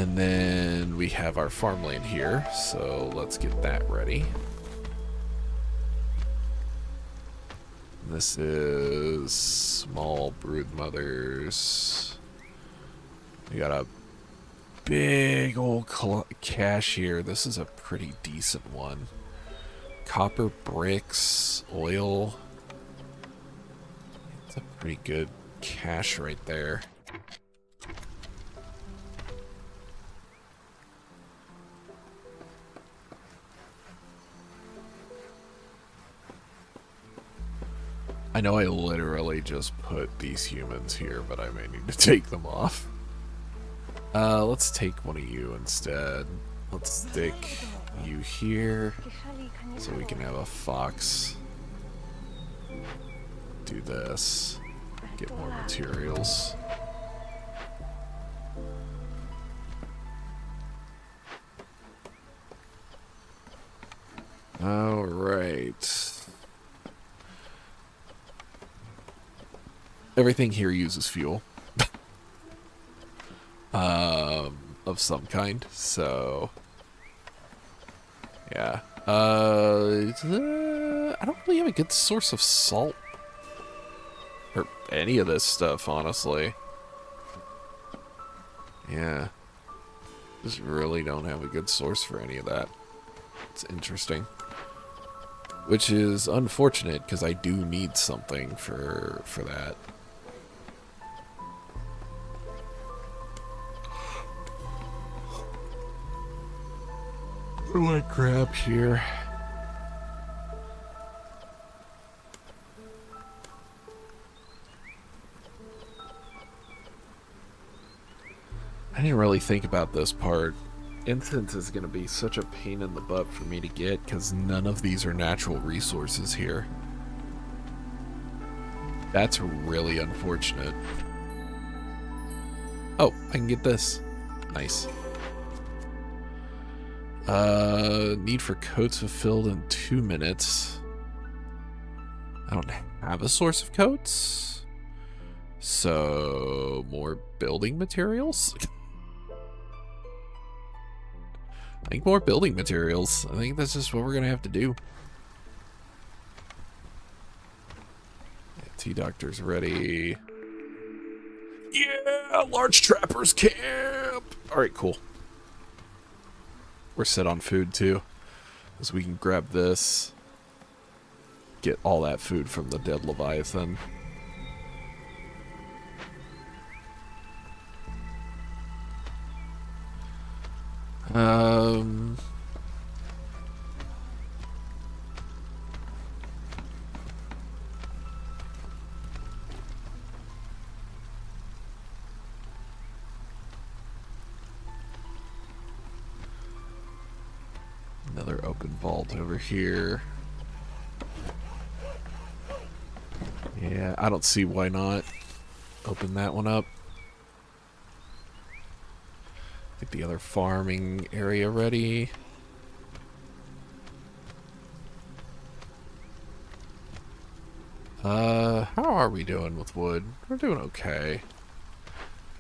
And then we have our farmland here, so let's get that ready. This is small brood mothers. We got a big old cache here. This is a pretty decent one. Copper bricks, oil. It's a pretty good cache right there. I know I literally just put these humans here, but I may need to take them off. Let's take one of you instead. Let's stick you here so we can have a fox do this. Get more materials. All right. Everything here uses fuel. Of some kind, so yeah. I don't really have a good source of salt or any of this stuff, honestly. Yeah, just really don't have a good source for any of that. It's interesting, which is unfortunate because I do need something for that. What do I grab here? I didn't really think about this part. Incense is going to be such a pain in the butt for me to get because none of these are natural resources here. That's really unfortunate. Oh, I can get this. Nice. Need for coats fulfilled in 2 minutes. I don't have a source of coats. So, more building materials? I think more building materials. I think that's just what we're gonna have to do. Yeah, T-Doctor's ready. Yeah, large trappers camp! Alright, cool. We're set on food too. So we can grab this. Get all that food from the dead Leviathan. Another open vault over here. Yeah, I don't see why not. Open that one up. Get the other farming area ready. How are we doing with wood? We're doing okay.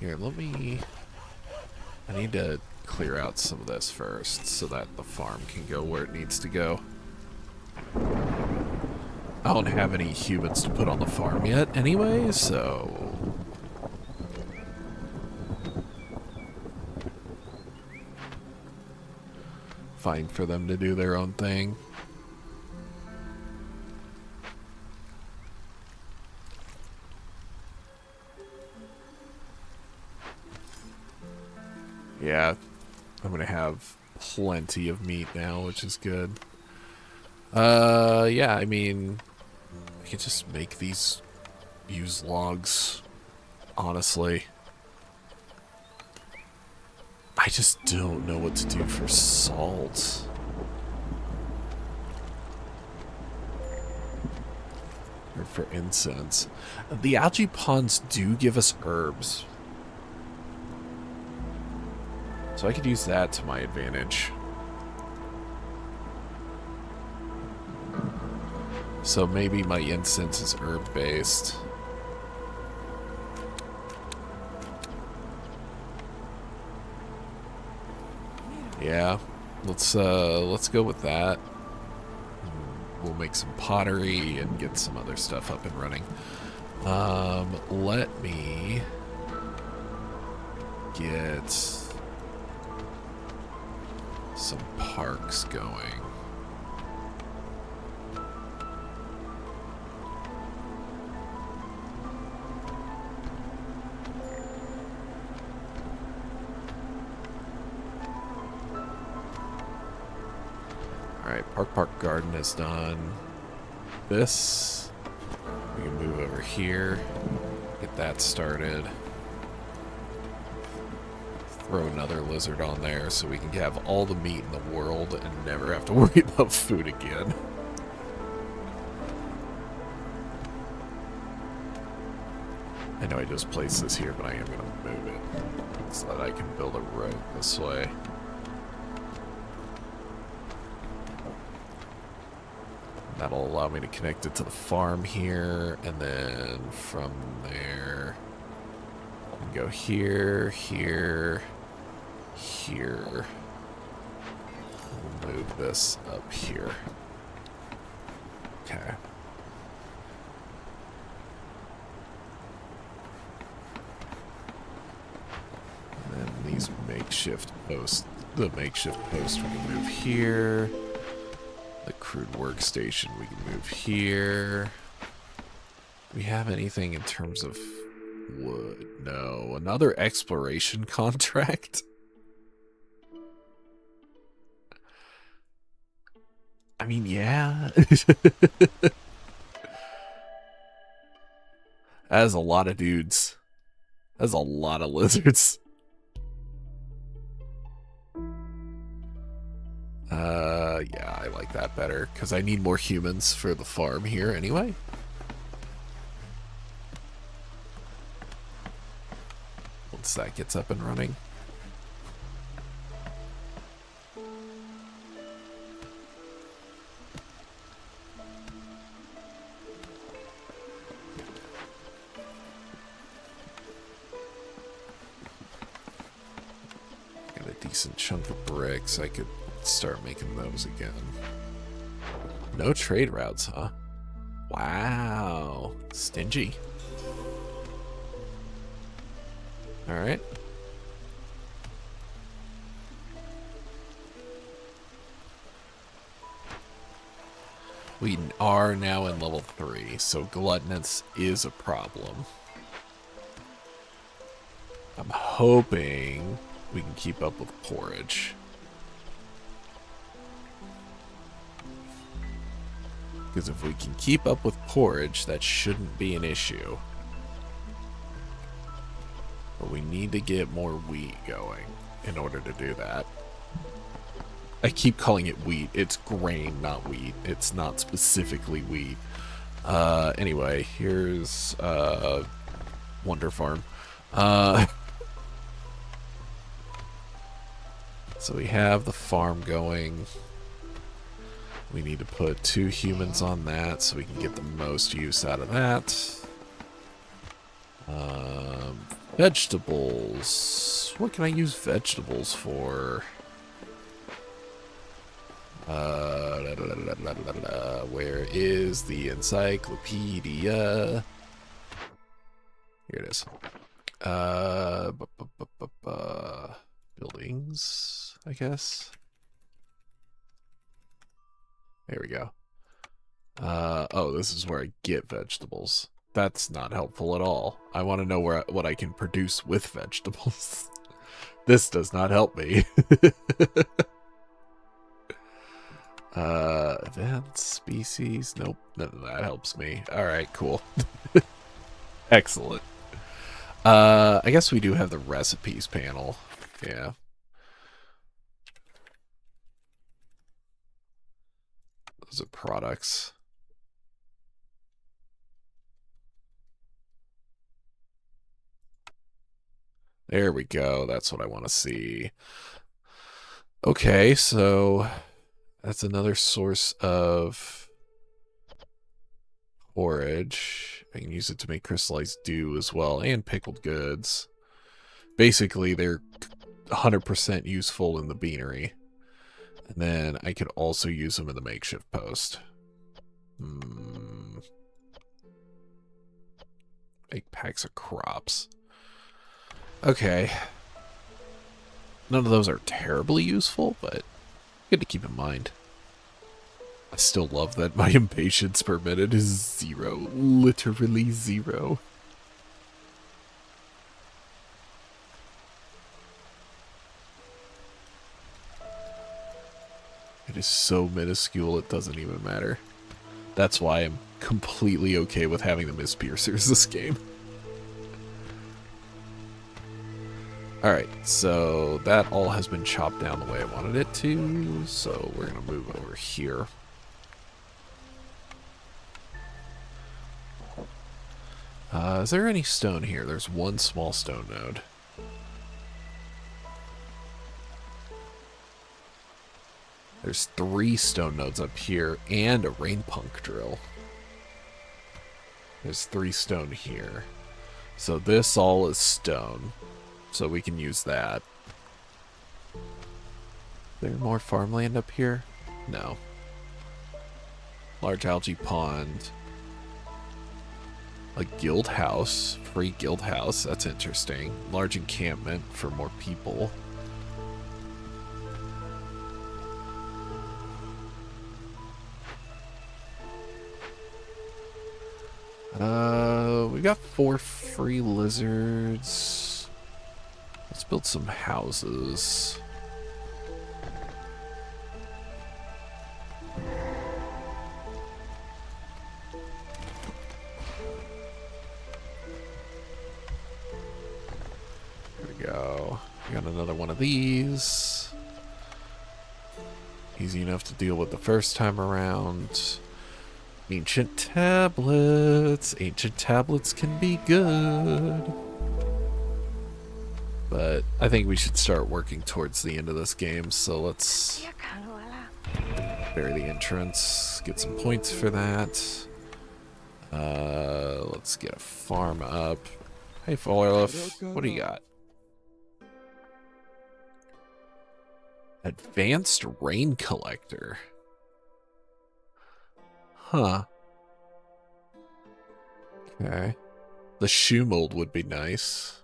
Here, I need to clear out some of this first so that the farm can go where it needs to go. I don't have any humans to put on the farm yet anyway, so... fine for them to do their own thing. Yeah, I'm gonna have plenty of meat now, which is good. Yeah, I mean, I could just make these use logs, honestly. I just don't know what to do for salt. Or for incense. The algae ponds do give us herbs. So I could use that to my advantage. So maybe my incense is herb-based. Yeah, let's go with that. We'll make some pottery and get some other stuff up and running. Let me get some parks going. Alright, Park Garden is done. This, we can move over here, get that started. Throw another lizard on there so we can have all the meat in the world and never have to worry about food again. I know I just placed this here, but I am going to move it so that I can build a road this way. That'll allow me to connect it to the farm here, and then from there, I can go here, here, here. We'll move this up here. Okay. And then these makeshift posts, the makeshift post we can move here. The crude workstation we can move here. Do we have anything in terms of wood? No. Another exploration contract? I mean, yeah. That is a lot of dudes. That's a lot of lizards. Yeah, I like that better, because I need more humans for the farm here anyway. Once that gets up and running. Got a decent chunk of bricks. I could start making those again. No trade routes, huh? Wow. Stingy. Alright. We are now in level 3, so gluttonous is a problem. I'm hoping we can keep up with porridge. Because if we can keep up with porridge, that shouldn't be an issue. But we need to get more wheat going in order to do that. I keep calling it wheat. It's grain, not wheat. It's not specifically wheat. Anyway, here's Wonder Farm. So we have the farm going. We need to put 2 humans on that so we can get the most use out of that. Vegetables. What can I use vegetables for? Where is the encyclopedia? Here it is. Buildings, I guess. There we go. Oh, this is where I get vegetables. That's not helpful at all. I want to know what I can produce with vegetables. This does not help me. Events, species. Nope, none of that helps me. Alright, cool. Excellent. I guess we do have the recipes panel. Yeah. Those are products. There we go. That's what I want to see. Okay, so that's another source of forage. I can use it to make crystallized dew as well, and pickled goods. Basically, they're 100% useful in the beanery. And then I could also use them in the makeshift post. Make packs of crops. Okay. None of those are terribly useful, but good to keep in mind. I still love that my impatience per minute is 0. Literally 0. It is so minuscule it doesn't even matter. That's why I'm completely okay with having the mispiercers this game. Alright, so that all has been chopped down the way I wanted it to, so we're going to move over here. Is there any stone here? There's one small stone node. There's 3 stone nodes up here and a rain punk drill. There's 3 stone here. So this all is stone. So we can use that. Is there more farmland up here? No. Large algae pond. A guild house. Free guild house. That's interesting. Large encampment for more people. We got 4 free lizards. Let's build some houses. There we go. We got another one of these. Easy enough to deal with the first time around. Ancient tablets. Ancient tablets can be good. But I think we should start working towards the end of this game, so let's bury the entrance, get some points for that. Let's get a farm up. Hey, Fallerliff, what do you got? Advanced rain collector. Huh. Okay. The shoe mold would be nice.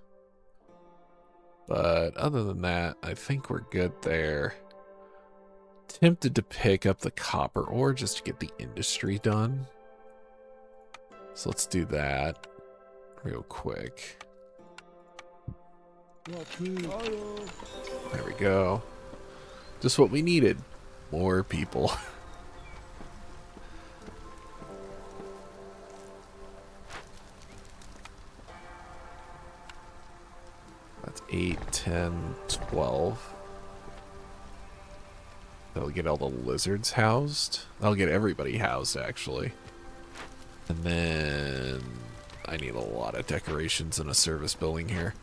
But other than that, I think we're good there. Tempted to pick up the copper ore just to get the industry done. So let's do that real quick. There we go. Just what we needed. More people. That's 8, 10, 12. That'll get all the lizards housed. That'll get everybody housed, actually. And then I need a lot of decorations in a service building here.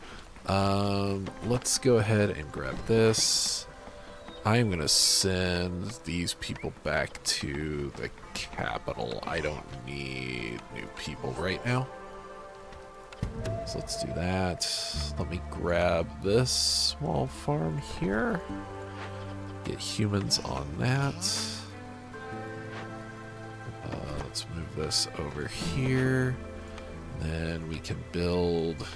Let's go ahead and grab this. I'm going to send these people back to the capital. I don't need new people right now. So let's do that. Let me grab this small farm here. Get humans on that. Let's move this over here. Then we can build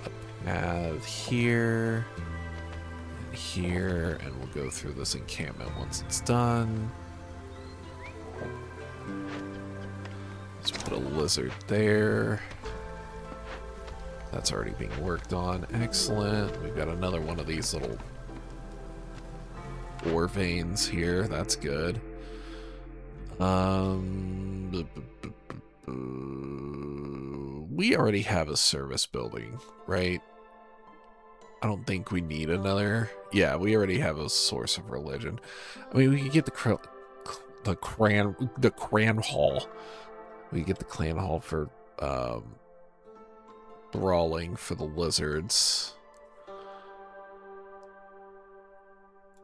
a path here and here, and we'll go through this encampment once it's done. Let's put a lizard there. That's already being worked on. Excellent. We've got another one of these little ore veins here. That's good. We already have a service building, right? I don't think we need another. Yeah, we already have a source of religion. I mean, we could get the clan hall. We could get the clan hall for brawling for the lizards.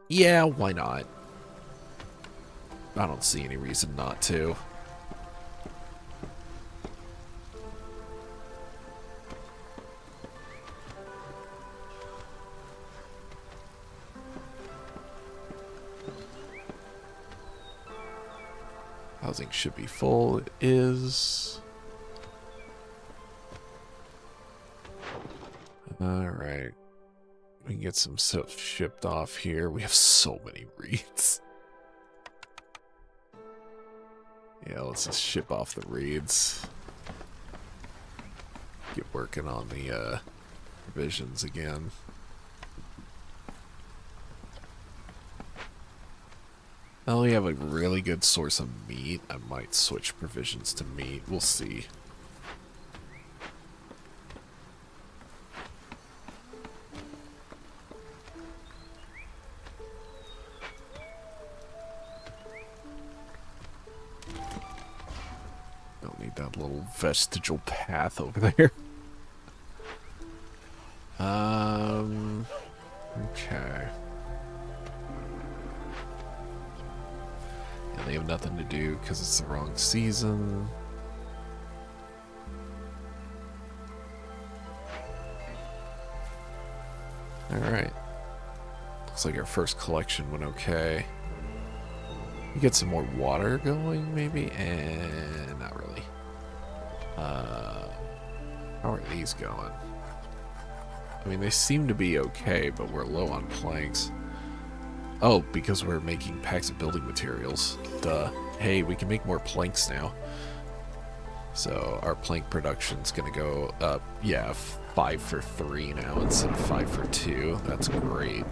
Yeah, why not? I don't see any reason not to. Housing should be full. It is. Alright. We can get some stuff shipped off here. We have so many reeds. Yeah, let's just ship off the reeds. Get working on the provisions again. Now we have a really good source of meat. I might switch provisions to meat. We'll see. Don't need that little little vestigial path over there. Okay. And they have nothing to do because it's the wrong season. Alright. Looks like our first collection went okay. We get some more water going, maybe? And not really. How are these going? I mean, they seem to be okay, but we're low on planks. Oh, because we're making packs of building materials. Duh. Hey, we can make more planks now. So our plank production's gonna go up, yeah, 5 for 3 now instead of 5 for 2. That's great.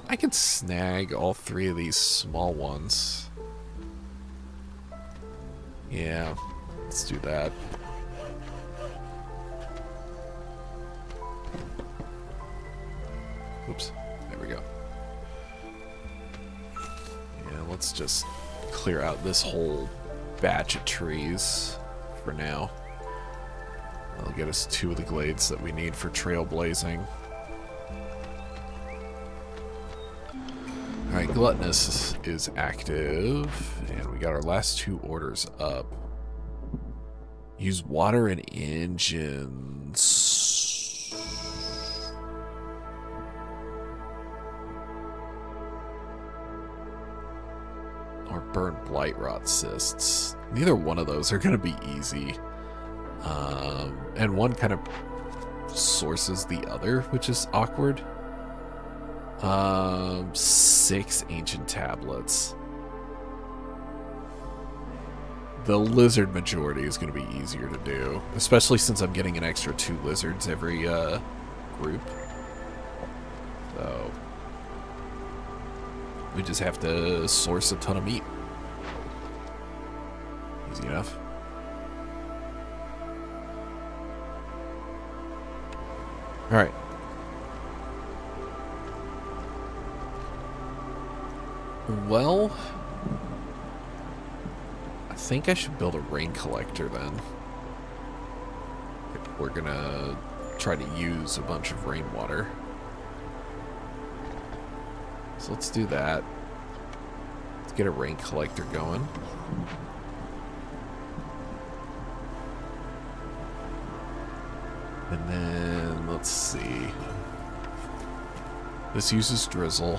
I can snag all 3 of these small ones. Yeah, let's do that. Oops, there we go. Yeah, let's just clear out this whole batch of trees for now. That'll get us 2 of the glades that we need for trailblazing. Alright, Gluttonous is active, and we got our last 2 orders up. Use water and engines. Or burn blight rot cysts. Neither one of those are going to be easy. And one kind of sources the other, which is awkward. 6 ancient tablets. The lizard majority is going to be easier to do, especially since I'm getting an extra 2 lizards every group. So we just have to source a ton of meat. Easy enough. All right. Well, I think I should build a rain collector then. If we're gonna try to use a bunch of rainwater. So let's do that. Let's get a rain collector going. And then, let's see. This uses drizzle.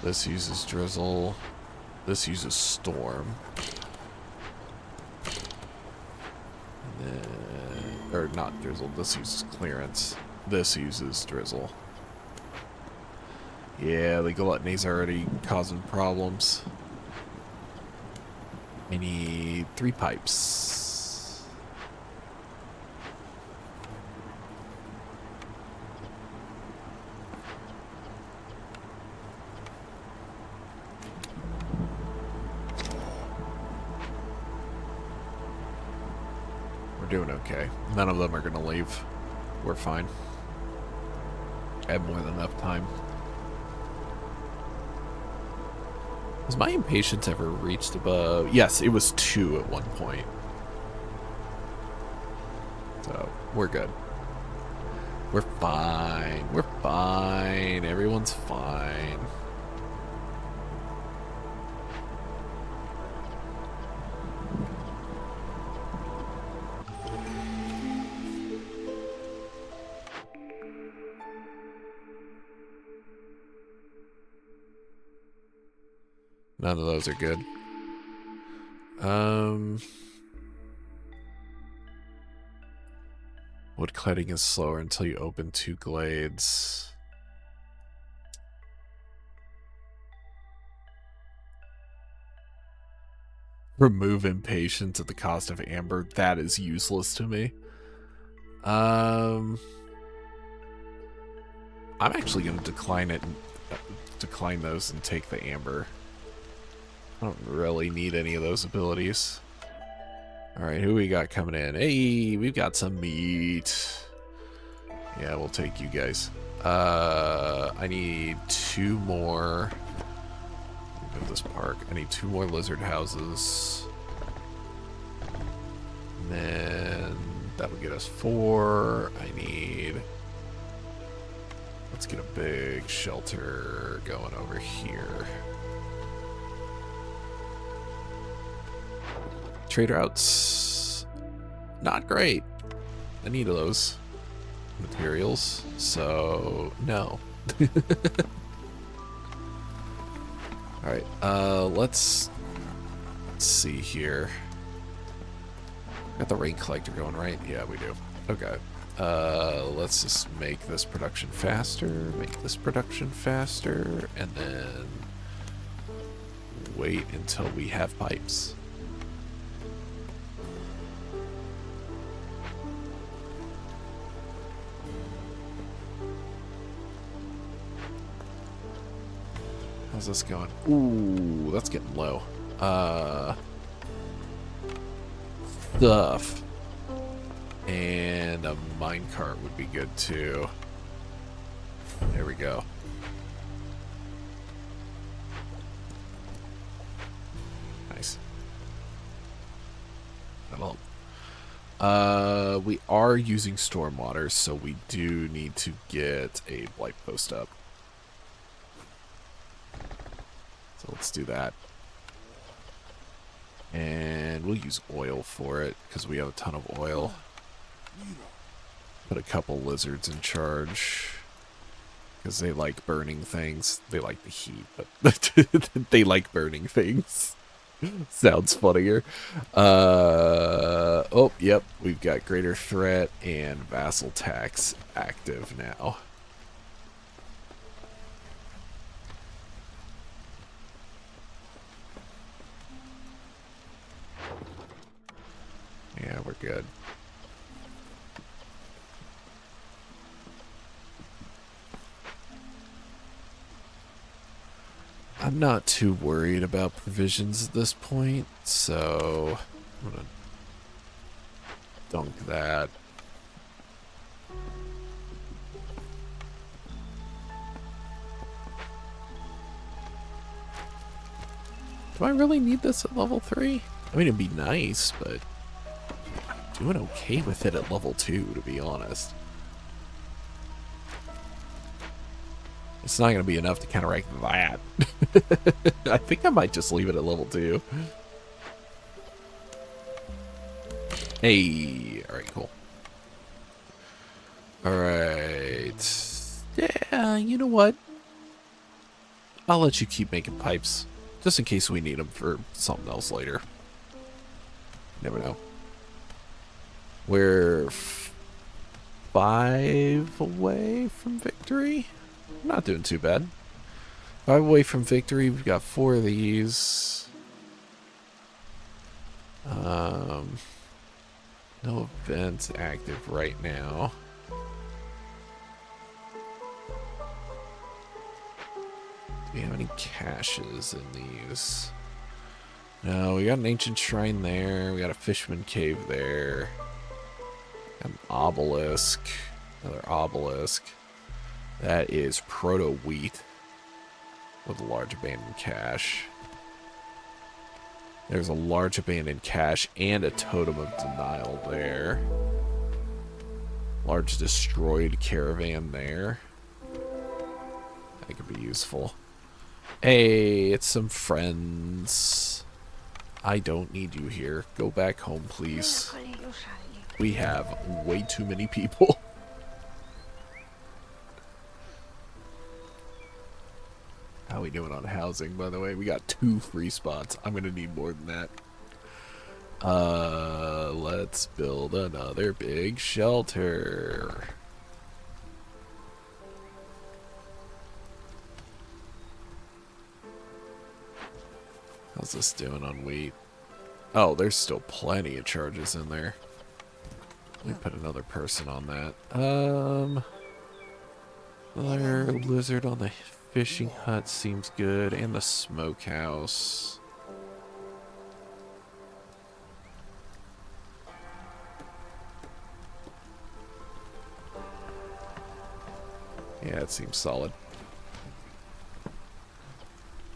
This uses drizzle. This uses storm. And then, or not drizzle, this uses clearance. This uses drizzle. Yeah, the gluttony's already causing problems. I need 3 pipes. We're doing okay. None of them are going to leave. We're fine. I have more than enough time. Has my impatience ever reached above? Yes, it was 2 at one point. So, we're good. We're fine. We're fine. Everyone's fine. None of those are good. Woodcutting is slower until you open 2 glades. Remove impatience at the cost of amber. That is useless to me. I'm actually going to decline it, decline those and take the amber. I don't really need any of those abilities. All right, who we got coming in? Hey, we've got some meat. Yeah, we'll take you guys. I need 2 more. At this park, I need 2 more lizard houses. And then that'll get us 4. I need. Let's get a big shelter going over here. Trade routes, not great. I need those materials, so no. All right, let's see here. Got the rain collector going, right? Yeah, we do. Okay. Let's just make this production faster, make this production faster, and then wait until we have pipes. How's this going? Ooh, that's getting low. Stuff. And a minecart would be good too. There we go. Nice. That'll help. We are using stormwater, so we do need to get a blight post up. So let's do that. And we'll use oil for it, because we have a ton of oil. Put a couple lizards in charge, because they like burning things. They like the heat, but they like burning things. Sounds funnier. Oh, yep. We've got greater threat and vassal tax active now. Yeah, we're good. I'm not too worried about provisions at this point, so I'm gonna dunk that. Do I really need this at level 3? I mean, it'd be nice, but I'm doing okay with it at level 2, to be honest. It's not going to be enough to counteract that. I think I might just leave it at level 2. Hey, alright, cool. Alright. Yeah, you know what? I'll let you keep making pipes, just in case we need them for something else later. Never know. We're 5 away from victory. Not doing too bad. 5 away from victory. We've got 4 of these. No events active right now. Do we have any caches in these? No, we got an ancient shrine there. We got a fisherman cave there. An obelisk. Another obelisk. That is proto-wheat with a large abandoned cache. There's a large abandoned cache and a totem of denial there. Large destroyed caravan there. That could be useful. Hey, it's some friends. I don't need you here. Go back home, please. We have way too many people. How we doing on housing, by the way? We got 2 free spots. I'm gonna need more than that. Let's build another big shelter. How's this doing on wheat? Oh, there's still plenty of charges in there. Let me put another person on that. Another lizard on the fishing hut seems good, and the smokehouse. Yeah, it seems solid.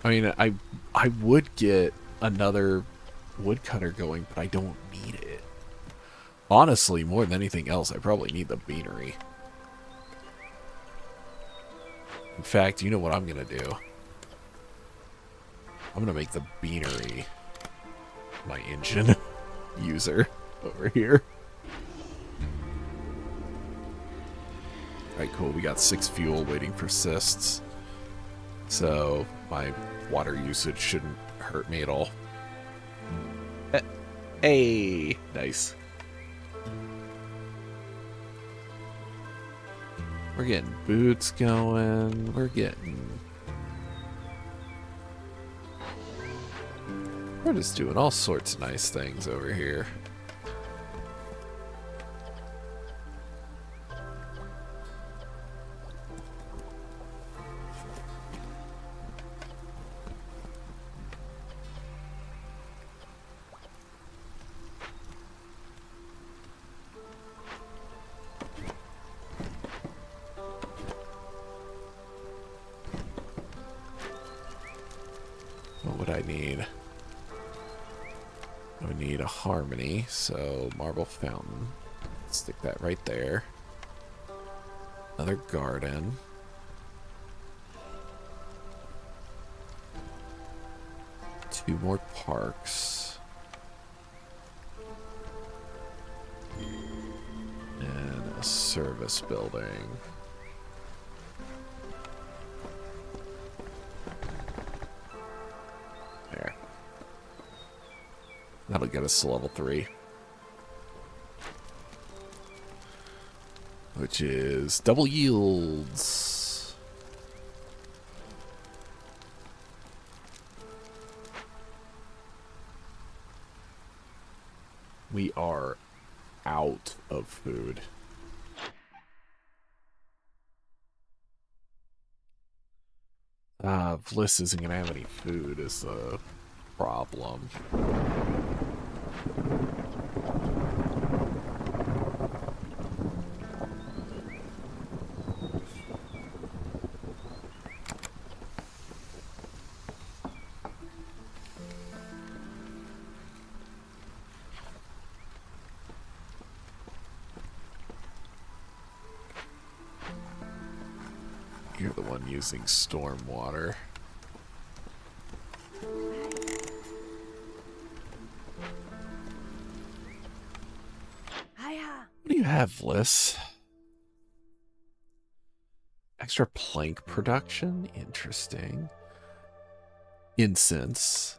I mean, I would get another woodcutter going, but I don't need it. Honestly, more than anything else, I probably need the beanery. In fact, you know what I'm going to do? I'm going to make the beanery my engine user over here. Alright, cool. We got 6 fuel waiting for cysts. So my water usage shouldn't hurt me at all. Hey! Nice. We're getting boots going. We're just doing all sorts of nice things over here. What would I need? I would need a harmony, so marble fountain. Stick that right there. Another garden. Two more parks. And a service building. There. That'll get us to level 3. Which is double yields. We are out of food. Bliss isn't going to have any food is the problem. You're the one using storm water. What do you have, Bliss? Extra plank production? Interesting. Incense.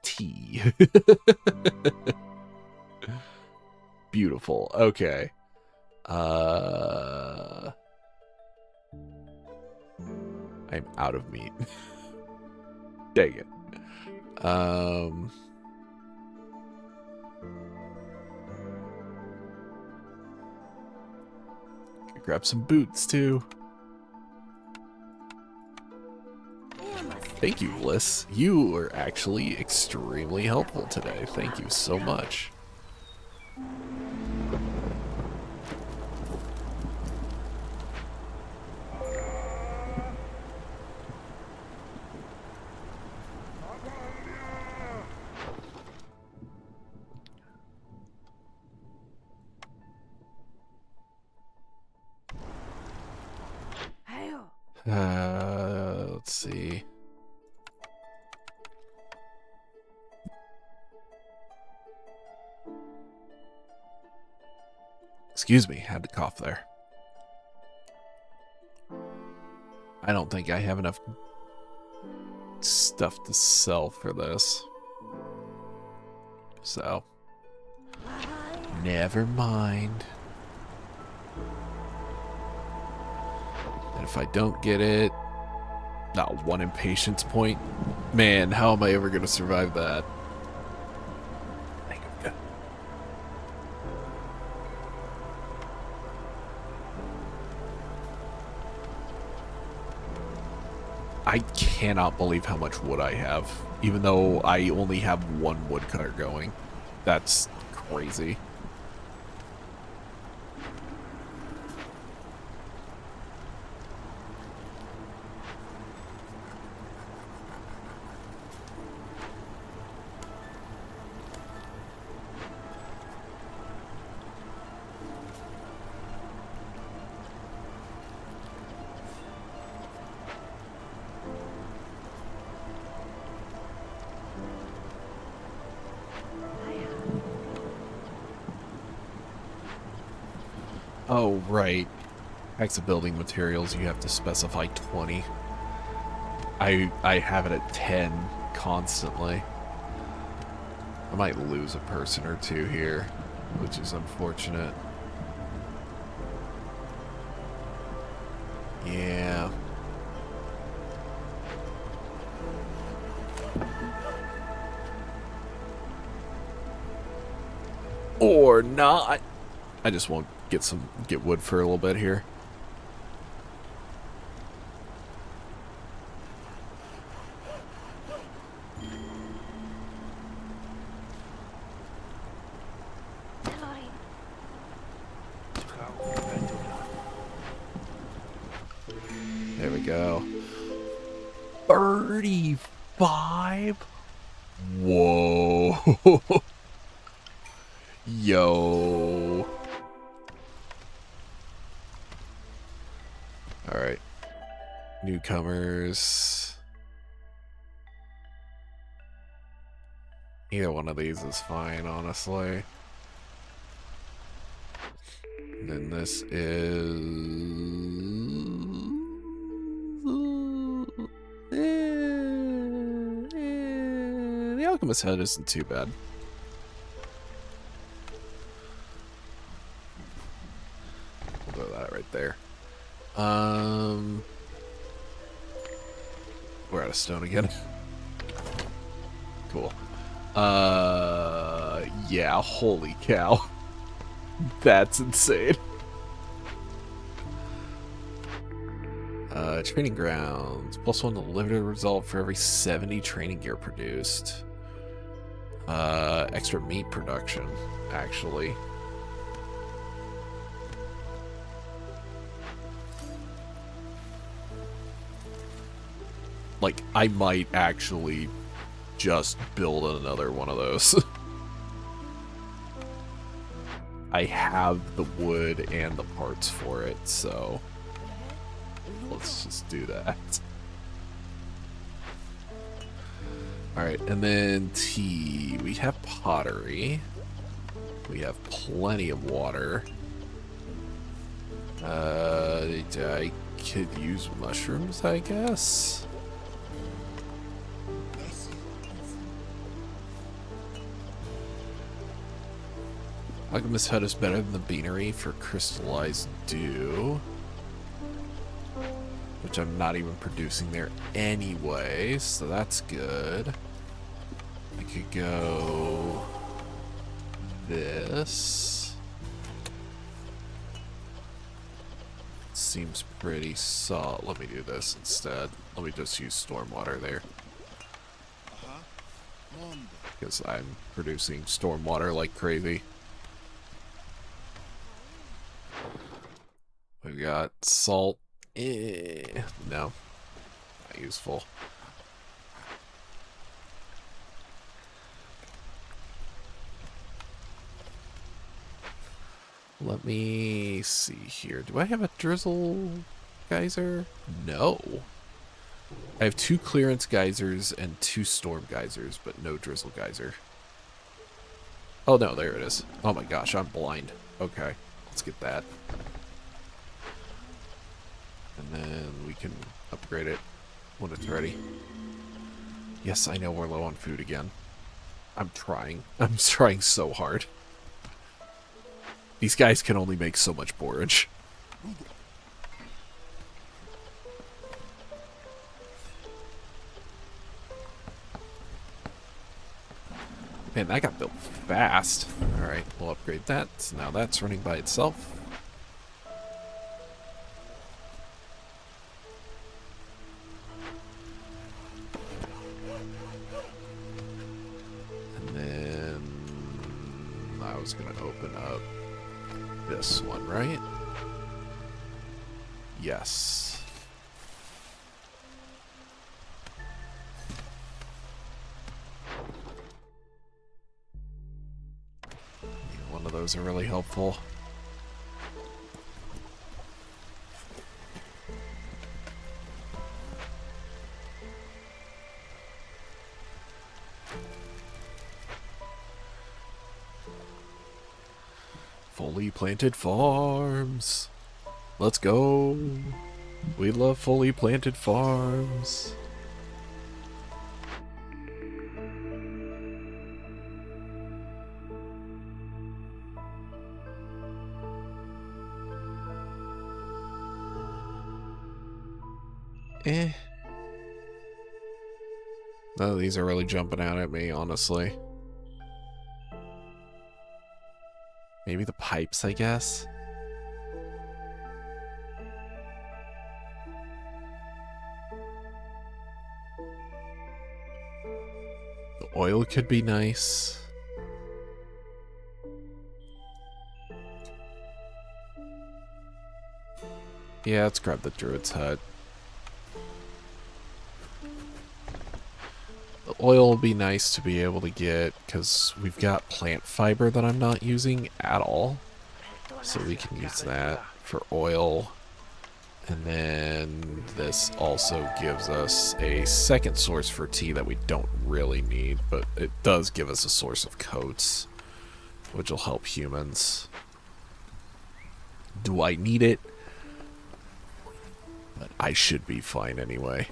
Tea. Beautiful. Okay. I'm out of meat. Dang it. Grab some boots too. Thank you, Bliss. You were actually extremely helpful today. Thank you so much. Let's see. Excuse me, had to cough there. I don't think I have enough stuff to sell for this. So, never mind. And if I don't get it, not one impatience point. Man, how am I ever going to survive that? I cannot believe how much wood I have, even though I only have one woodcutter going. That's crazy. Oh, right. Packs of building materials, you have to specify 20. I have it at 10 constantly. I might lose a person or two here, which is unfortunate. Yeah. Or not. I just won't get wood for a little bit here. There we go. 35? Whoa. Yo. Alright. Newcomers. Either one of these is fine, honestly. And then this is... The Alchemist's Head isn't too bad. We'll go that right there. We're out of stone again. Cool. Yeah, holy cow. That's insane. Training grounds. +1 to limited result for every 70 training gear produced. Extra meat production, actually. Like, I might actually just build another one of those. I have the wood and the parts for it, so let's just do that. Alright, and then tea. We have pottery. We have plenty of water. I could use mushrooms, I guess. Alchemist's Hut is better than the beanery for crystallized dew, which I'm not even producing there anyway, so that's good. I could go this. Seems pretty solid. Let me do this instead. Let me just use stormwater there, because I'm producing stormwater like crazy. We've got salt. No, not useful. Let me see here. Do I have a drizzle geyser? No. I have 2 clearance geysers and 2 storm geysers, but no drizzle geyser. Oh no, there it is. Oh my gosh, I'm blind. Okay, let's get that. And then we can upgrade it when it's ready. Yes, I know we're low on food again. I'm trying. I'm trying so hard. These guys can only make so much porridge. Man, that got built fast. Alright, we'll upgrade that. So now that's running by itself. And then I was going to open up this one, right? Yes. One of those are really helpful. Fully planted farms. Let's go. We love fully planted farms. Eh. None of these are really jumping out at me, honestly. Maybe the pipes, I guess. The oil could be nice. Yeah, let's grab the druid's hut. The oil will be nice to be able to get, because we've got plant fiber that I'm not using at all. So we can use that for oil. And then this also gives us a second source for tea that we don't really need, but it does give us a source of coats, which will help humans. Do I need it? But I should be fine anyway.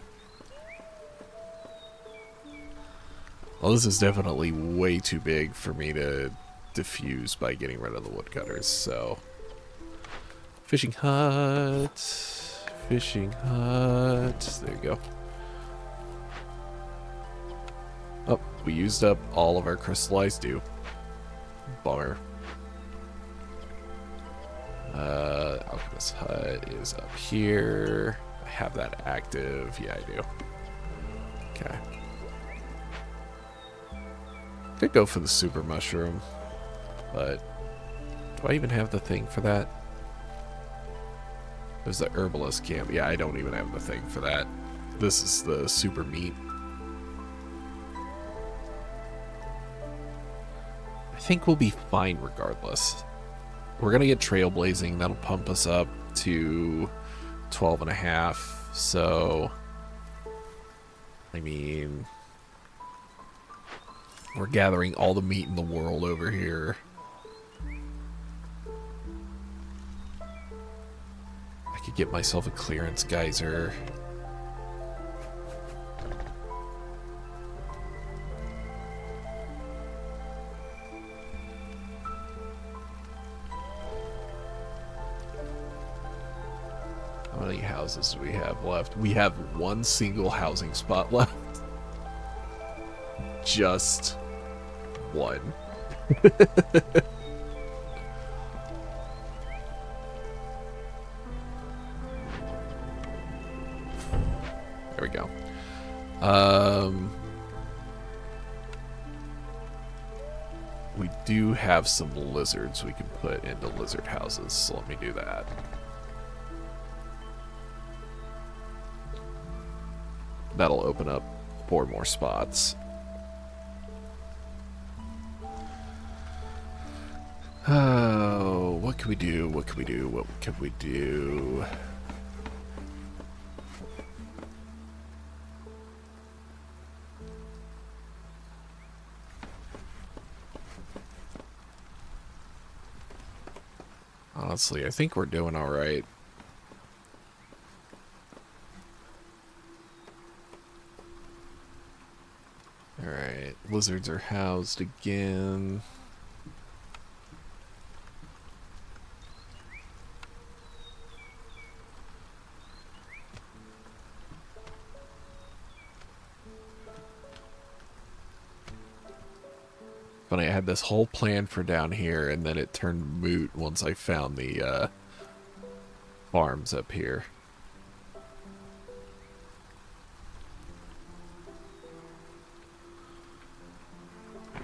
Well, this is definitely way too big for me to diffuse by getting rid of the woodcutters, so... Fishing hut... Fishing hut... There you go. Oh, we used up all of our crystallized dew. Bummer. Alchemist hut is up here. I have that active. Yeah, I do. Okay. Could go for the super mushroom, but do I even have the thing for that? There's the herbalist camp. Yeah, I don't even have the thing for that. This is the super meat. I think we'll be fine regardless. We're gonna get trailblazing. That'll pump us up to 12.5. So, I mean, we're gathering all the meat in the world over here. I could get myself a clearance geyser. How many houses do we have left? We have one single housing spot left. Just one. There we go. We do have some lizards we can put into lizard houses, so let me do that. That'll open up 4 more spots. Oh, what can we do? What can we do? What can we do? Honestly, I think we're doing all right. All right, lizards are housed again. Funny, I had this whole plan for down here, and then it turned moot once I found the farms up here.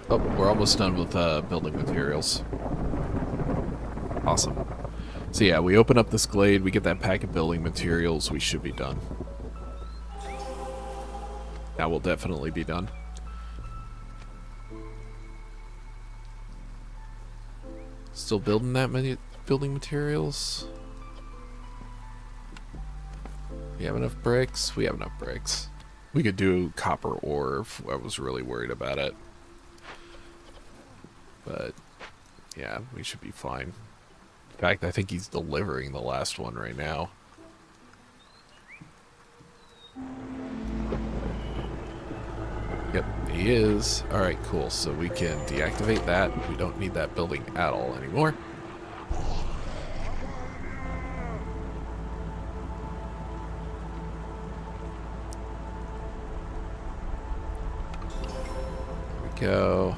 Oh, we're almost done with building materials. Awesome. So yeah, we open up this glade, we get that pack of building materials, we should be done. Now we'll definitely be done. Still building that many building materials? We have enough bricks? We have enough bricks. We could do copper ore if I was really worried about it. But, yeah, we should be fine. In fact, I think he's delivering the last one right now. Yep, he is. Alright, cool. So we can deactivate that. We don't need that building at all anymore. There we go.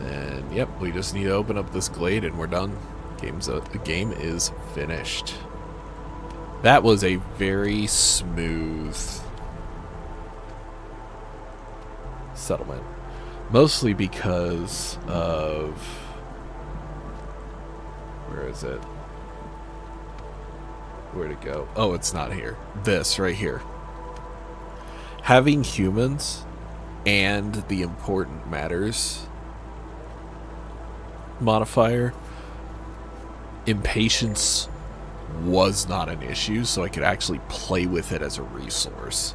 And yep, we just need to open up this glade and we're done. The game is finished. That was a very smooth settlement. Mostly because of... Where is it? Where'd it go? Oh, it's not here. This right here. Having humans and the important matters modifier, impatience was not an issue, so I could actually play with it as a resource,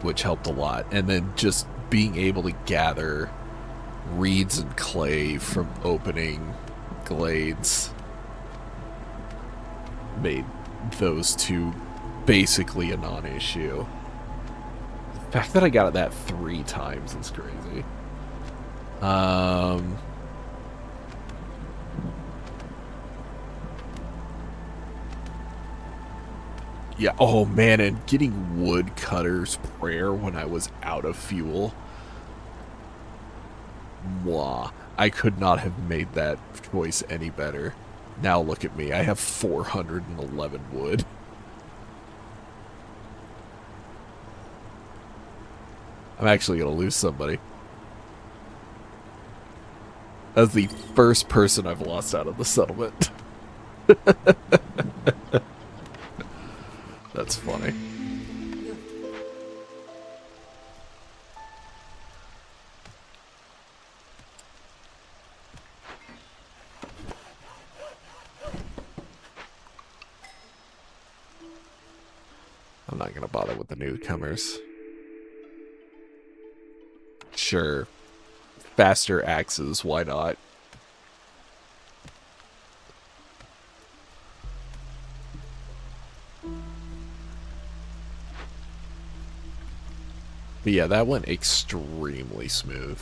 which helped a lot. And then just being able to gather reeds and clay from opening glades made those two basically a non-issue. The fact that I got that 3 times is crazy. Yeah, oh man, and getting Woodcutter's Prayer when I was out of fuel. Mwah. I could not have made that choice any better. Now look at me, I have 411 wood. I'm actually gonna lose somebody. That's the first person I've lost out of the settlement. That's funny. I'm not gonna bother with the newcomers. Sure. Faster axes, why not? But yeah, that went extremely smooth.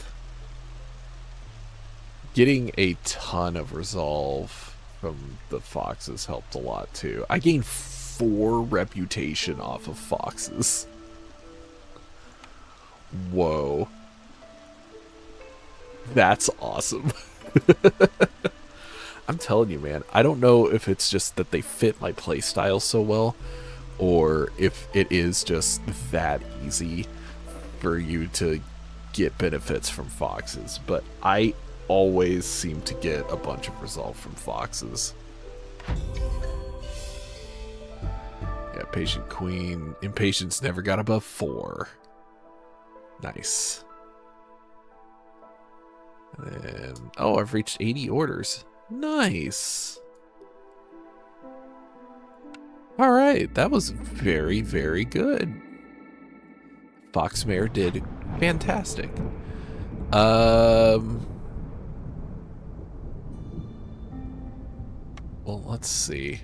Getting a ton of resolve from the foxes helped a lot too. I gained 4 reputation off of foxes. Whoa. That's awesome. I'm telling you, man, I don't know if it's just that they fit my playstyle so well, or if it is just that easy for you to get benefits from foxes, but I always seem to get a bunch of resolve from foxes. Yeah, Patient Queen. Impatience never got above 4. Nice. And oh, I've reached 80 orders. Nice. All right, that was very, very good. Foxmere did fantastic. Well, let's see.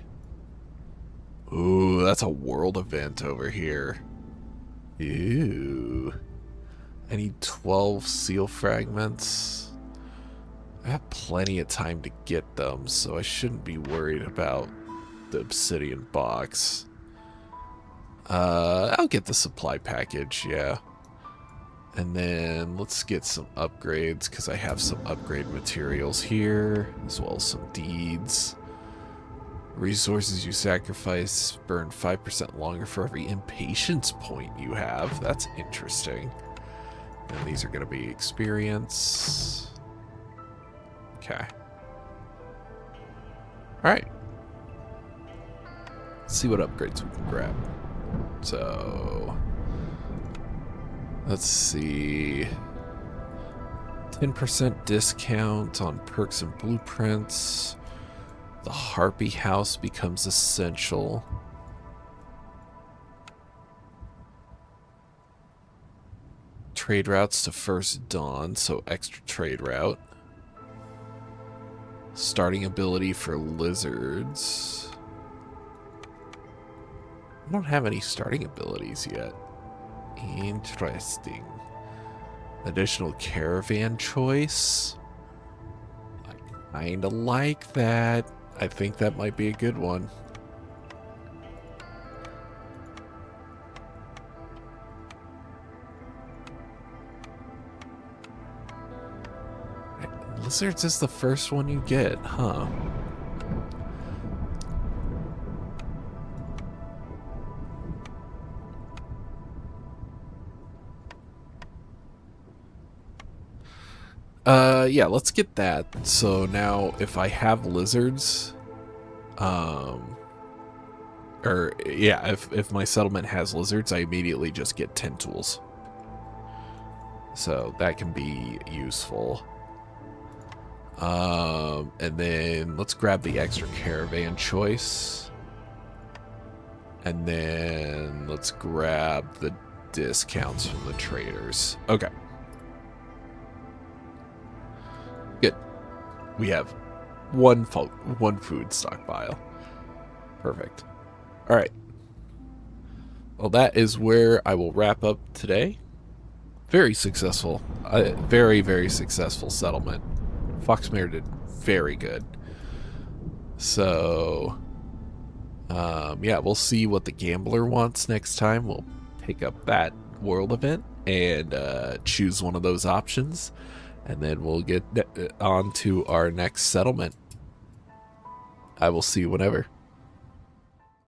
Ooh, that's a world event over here. Ew. I need 12 seal fragments. I have plenty of time to get them, so I shouldn't be worried about the obsidian box. I'll get the supply package, yeah. And then let's get some upgrades, because I have some upgrade materials here, as well as some deeds. Resources you sacrifice burn 5% longer for every impatience point you have. That's interesting. And these are going to be experience. Okay. Alright. Let's see what upgrades we can grab. So, let's see. 10% discount on perks and blueprints. The Harpy House becomes essential. Trade routes to First Dawn, so extra trade route. Starting ability for lizards. I don't have any starting abilities yet. Interesting. Additional caravan choice. I kinda like that. I think that might be a good one. Lizards is the first one you get, huh? Yeah, let's get that. So now if I have lizards, if my settlement has lizards, I immediately just get 10 tools. So that can be useful. And then let's grab the extra caravan choice. And then let's grab the discounts from the traders. Okay. Good. We have one food stockpile. Perfect. All right. Well, that is where I will wrap up today. Very successful. Very, very successful settlement. Foxmere did very good. So, yeah, we'll see what the gambler wants next time. We'll pick up that world event and choose one of those options. And then we'll get on to our next settlement. I will see you whenever.